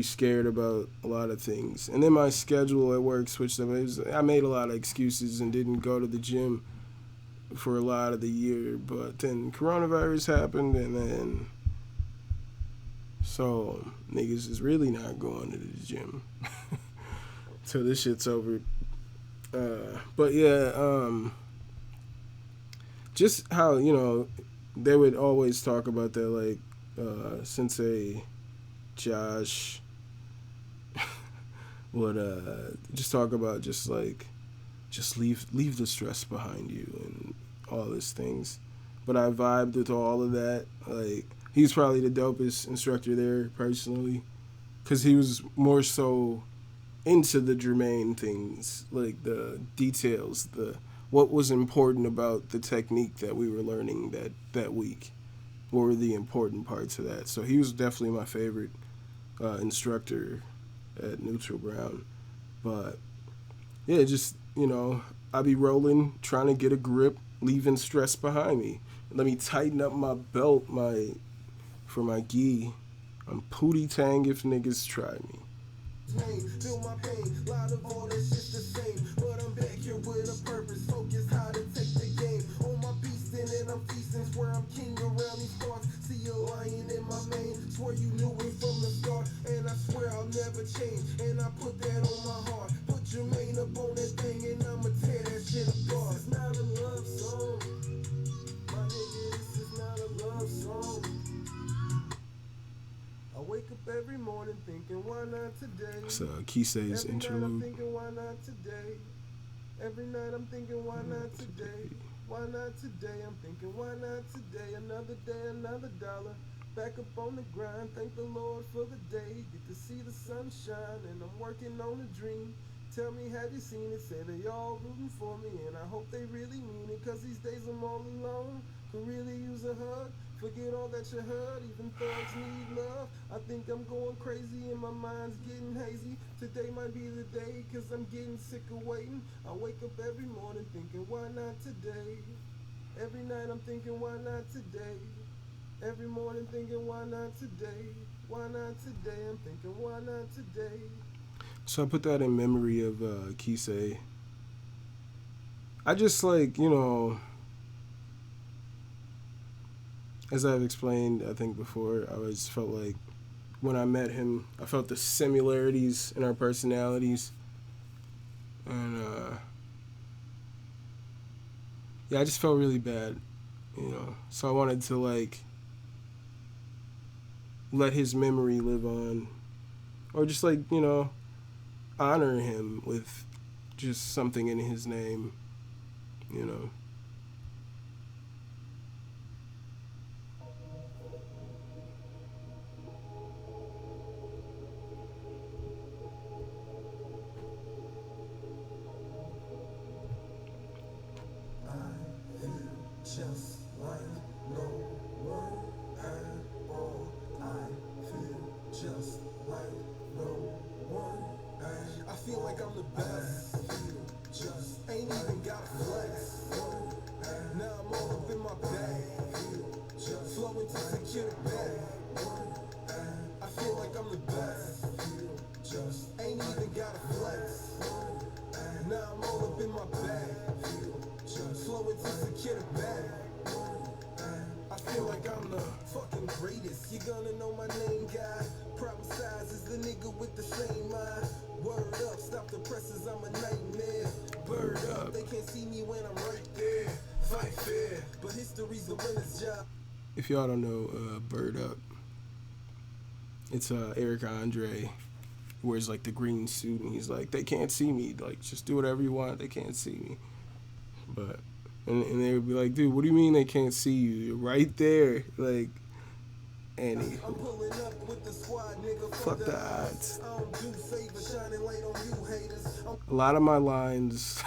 [SPEAKER 1] scared about a lot of things. And then my schedule at work switched up. I made a lot of excuses and didn't go to the gym for a lot of the year, but then coronavirus happened, and then so niggas is really not going to the gym till this shit's over. But yeah, just how, they would always talk about that, like, Sensei Josh would just talk about just leave the stress behind you and all these things. But I vibed with all of that. Like, he's probably the dopest instructor there personally, because he was more so into the Jermaine things, like the details, what was important about the technique that we were learning that week. What were the important parts of that? So he was definitely my favorite instructor at Neutral Ground. But yeah, just, I be rolling, trying to get a grip, leaving stress behind me. Let me tighten up my belt for my gi. I'm Pootie Tang if niggas try me.
[SPEAKER 2] Feel my pain, lot of all this shit's the same. But I'm back here with a purpose, focus how to take the game. On my beastin' and I'm feasting, swear I'm king around these parts. See a lion in my mane, swear you knew it from the start. And I swear I'll never change, and I put that on my heart. Put Jermaine up on that thing and I'ma tear that shit apart. This is not a love song, my nigga, this is not a love song. I wake up every morning thinking, why not today?
[SPEAKER 1] It's Kisei's
[SPEAKER 2] Every night I'm
[SPEAKER 1] interlude.
[SPEAKER 2] thinking, why not today? Every night I'm thinking, why not today? Why not today? I'm thinking, why not today? Another day, another dollar. Back up on the grind, thank the Lord for the day. Get to see the sunshine, and I'm working on a dream. Tell me, have you seen it? Say they all rooting for me, and I hope they really mean it. Cause these days I'm all alone, could really use a hug. Forget all that you heard, even thugs need love. I think I'm going crazy and my mind's getting hazy. Today might be the day, cause I'm getting sick of waiting. I wake up every morning thinking, why not today? Every night I'm thinking, why not today? Every morning thinking, why not today? Why not today? I'm thinking, why not today?
[SPEAKER 1] So I put that in memory of Kisei. I just as I've explained, I think before, I always felt like when I met him, I felt the similarities in our personalities. And, yeah, I just felt really bad, So I wanted to, let his memory live on. Or just, honor him with just something in his name,
[SPEAKER 2] feel like I'm the best. Just ain't even got a flex. Now I'm all up in my bag. Just flowing to secure the bag. I feel like I'm the best. Just ain't even got a flex. Now I'm all up in my bag. Just flowing to secure the bag. I feel like I'm the fucking greatest. You gonna know my name, guy. Problem size is the nigga with the same mind. Word up, stop the presses, I'm a nightmare. Bird up, they can't see me when I'm right there. Fight fair, but history's the winner's job.
[SPEAKER 1] If y'all don't know Bird Up, it's Eric Andre. He wears like the green suit and he's like, they can't see me. Like, just do whatever you want, they can't see me. But and they would be like, dude, what do you mean they can't see you? You're right there. Like, and he,
[SPEAKER 2] I'm pulling up with the squad, nigga.
[SPEAKER 1] fuck the odds.
[SPEAKER 2] I don't do favor, shining light on you haters.
[SPEAKER 1] A lot of my lines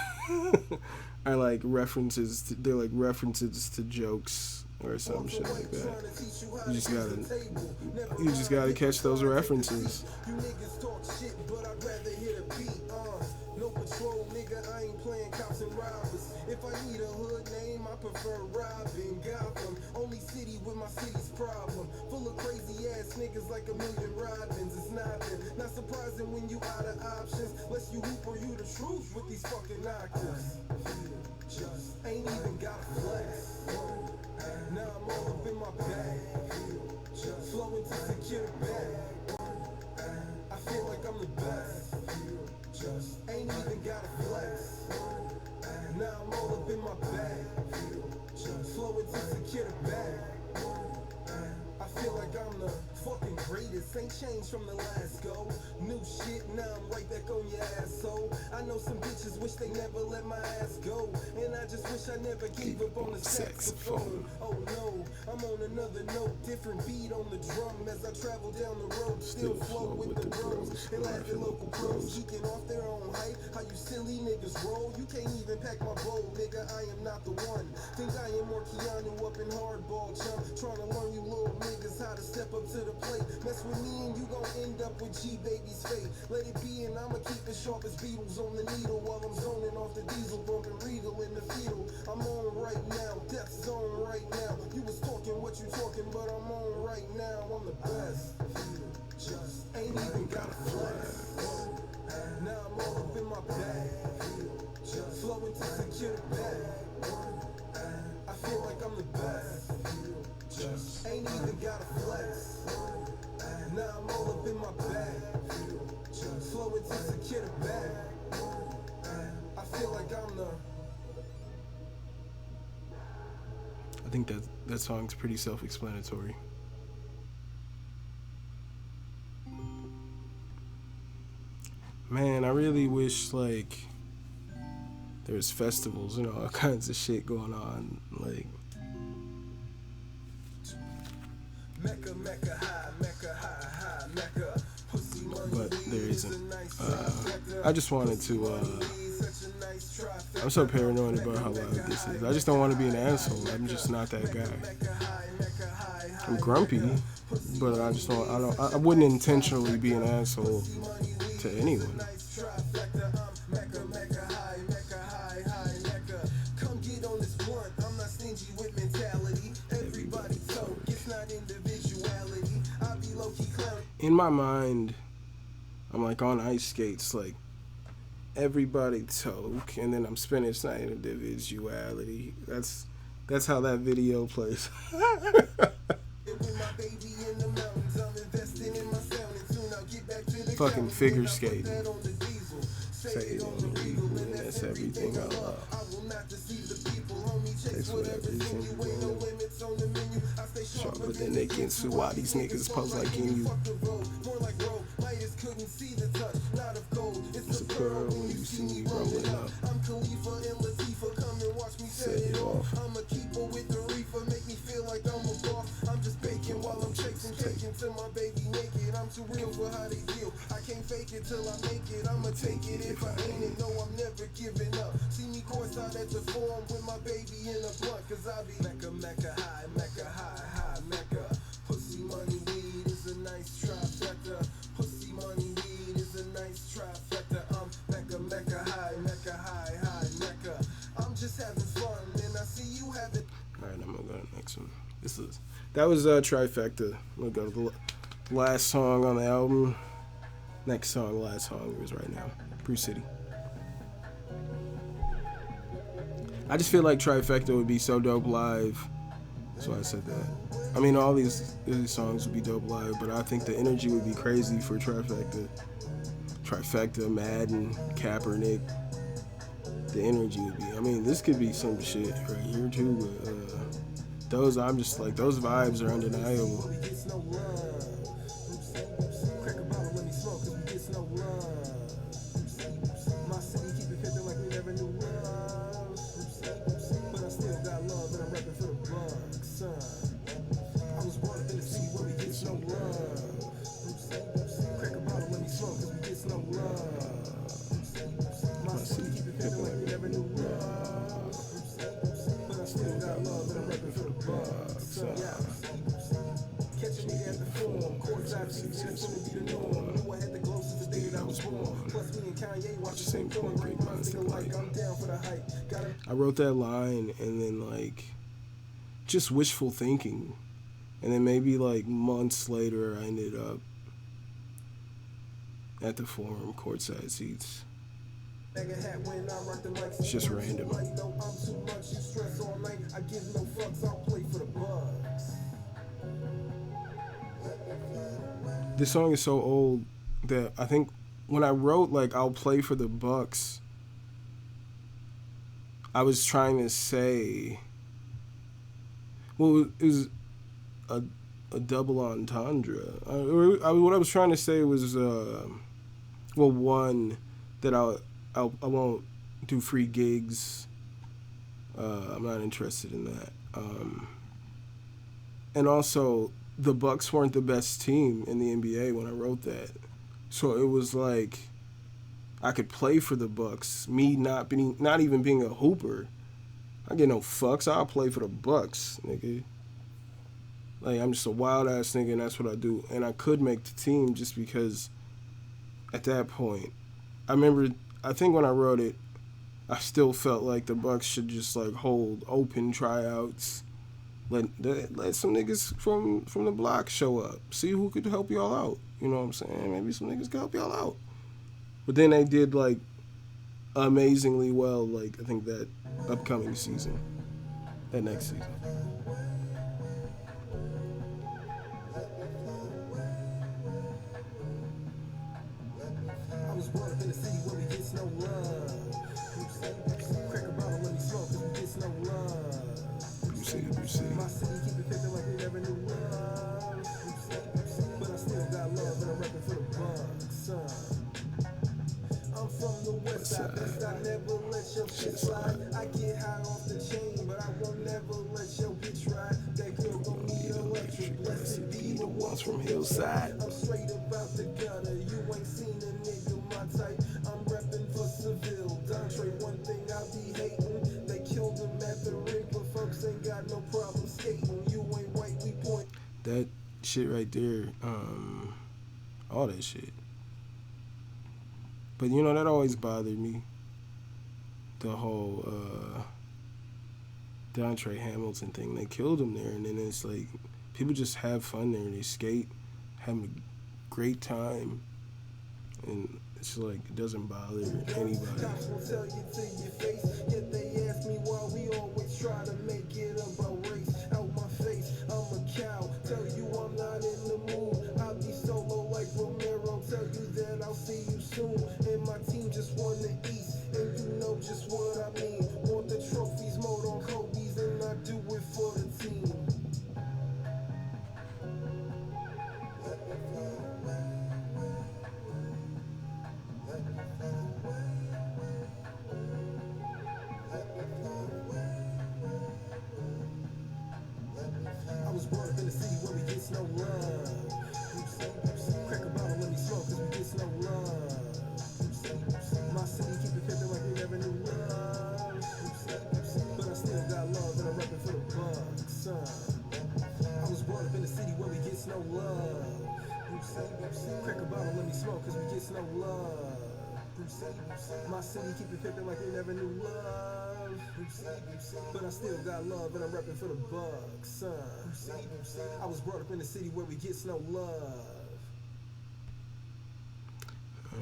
[SPEAKER 1] are like references to, they're like references to jokes or some shit like that. You just gotta catch those references.
[SPEAKER 2] You niggas talk shit, but I'd rather hit a beat. No patrol, nigga, I ain't playing cops and robbers. If I need a hood name, I prefer Robin. Gotham, only city with my city's problem. Full of crazy ass niggas like a million Robins. It's nothing, not surprising when you out of options. Less you hoop or you the truth with these fucking knockers. Just ain't even got a flex. Now I'm all up in my bag. Just flowing to secure the bag. I feel like I'm the best. Just ain't even got a flex. Now I'm all up in my bag. Just flowing to secure the bag. I feel like I'm the fucking greatest. Ain't changed from the last go. New shit, now I'm right back on your asshole. I know some bitches wish they never let my ass go. And I just wish I never gave up on the saxophone. Oh no, I'm on another note. Different beat on the drum as I travel down the road. Still flow with the bros and laugh at local pros. Geeking off their own hype. How you silly niggas roll. You can't even pack my bowl, nigga. I am not the one. Think I am more Keanu up in hardball, chump. Trying to learn you little niggas how to step up to the plate. Mess with me and you gon' end up with G-Baby's fate. Let it be and I'ma keep it sharp as Beatles on the needle while I'm zoning off the diesel, bumping Regal in the fetal. I'm on right now, death zone right now. You was talking what you talking, but I'm on right now. I'm the best. Just ain't even got a flex. Now I'm all up in my bag. Just flowing to secure the bag. I feel like I'm the best. Just ain't even got a flex. Now I'm all up in my bag. Just flowing to secure the bag. I feel like I'm the.
[SPEAKER 1] I think that song's pretty self-explanatory. Man, I really wish like there was festivals and all kinds of shit going on, like.
[SPEAKER 2] Mecca, Mecca, high, Mecca, high, high, Mecca. Pussy money,
[SPEAKER 1] But there isn't. I just wanted to. I'm so paranoid about how loud this is. I just don't want to be an asshole. I'm just not that guy. I'm grumpy, but I just don't. I wouldn't intentionally be an asshole to anyone.
[SPEAKER 2] Come get on this blunt. I'm not stingy with mentality. Everybody told it's not individuality. I be low key clown.
[SPEAKER 1] In my mind, I'm like on ice skates, like everybody toke, and then I'm spinning. It's not individuality. That's how that video plays. Fucking figure skating. Say it on the Regal, and that's everything I love. That's what everything you want. Sharper than they can sue why these niggas pose like in you. It's a pearl when you see me rolling up. Set it off.
[SPEAKER 2] I'm a keeper with the reefer, make me feel like I'm a boss. I'm just baking while I'm chasing, taking to my baby naked. I'm too real for how they feel. I can't fake it till I make it. I'ma take it if I ain't it. No, I'm never giving up. See me courtside at the forum with my baby in a blunt, cause I be Mecca, Mecca, high, Mecca, high, high, Mecca. Pussy, money, weed is a nice trifecta. Pussy, money, weed is a nice trifecta. I'm
[SPEAKER 1] So that was Trifecta. We'll go to the last song on the album. Next song, last song is right now. Bruce City. I just feel like Trifecta would be so dope live. So I said that. I mean, all these songs would be dope live, but I think the energy would be crazy for Trifecta. Trifecta, Madden, Kaepernick. The energy would be. I mean, this could be some shit right here too. But I'm just like, those vibes are undeniable. I wrote that line and then like just wishful thinking, and then maybe like months later I ended up at the Forum, courtside seats. It's just random. This song is so old that I think when I wrote like I'll play for the Bucks, I was trying to say, well, it was a double entendre. What I was trying to say was, well, one, that I won't do free gigs. I'm not interested in that. And also, the Bucks weren't the best team in the NBA when I wrote that. So it was like I could play for the Bucks. Me not even being a hooper. I get no fucks. I'll play for the Bucks, nigga. Like, I'm just a wild ass nigga, and that's what I do. And I could make the team just because at that point, I think when I wrote it, I still felt like the Bucks should just like hold open tryouts. Let some niggas from the block show up. See who could help y'all out. You know what I'm saying? Maybe some niggas could help y'all out. But then they did like amazingly well, like I think that upcoming season. That next season. I was brought up in the city where we get no love. Crack a bottle, let me smoke, cause we get no love. You see. My city keep it pimpin' like we never knew love. But I still got love and I'm reppin' for the Bucks. I'm from the west side, best I never let your shit slide. I get high off the chain, but I won't never let your bitch ride. That girl gon' need electric, blessed be the ones from Hillside. I'm straight about the gutter, you ain't seen a nigga my type. I'm reppin' for Seville, Dontre, one thing I be hatin'. They killed him at the rig, but folks ain't got no problem skating. You ain't white, we point. That shit right there, all that shit. But you know, that always bothered me. The whole Dontre Hamilton thing. They killed him there, and then it's like people just have fun there. They skate, have a great time, and it's like it doesn't bother anybody.
[SPEAKER 2] My city keep it pimpin' like we never knew love. But I still got love and I'm reppin' for the Bucks, son. I was brought up in a city where we gets no love.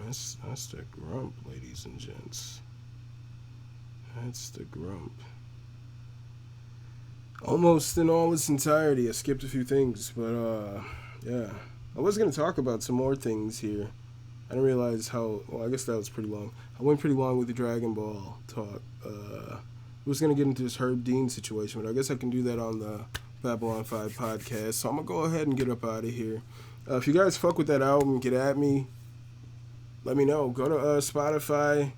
[SPEAKER 1] That's the grump, ladies and gents. That's the grump. Almost in all its entirety. I skipped a few things, but yeah. I was gonna talk about some more things here. I didn't realize how. Well, I guess that was pretty long. I went pretty long with the Dragon Ball talk. I was gonna get into this Herb Dean situation, but I guess I can do that on the Babylon 5 podcast. So I'm gonna go ahead and get up out of here. If you guys fuck with that album, get at me. Let me know. Go to Spotify,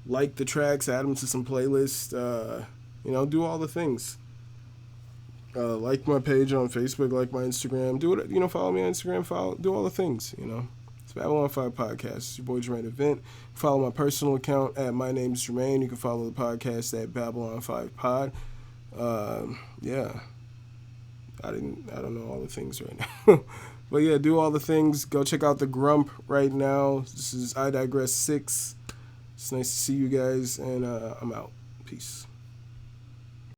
[SPEAKER 1] like the tracks, add them to some playlists. Do all the things. Like my page on Facebook, like my Instagram. Do it. Follow me on Instagram. Do all the things. It's Babylon 5 Podcast. It's your boy Jermaine Event. Follow my personal account at My Name's Jermaine. You can follow the podcast at Babylon 5 Pod. Yeah. I don't know all the things right now. But yeah, do all the things. Go check out the Grump right now. This is I Digress 6. It's nice to see you guys, and I'm out. Peace.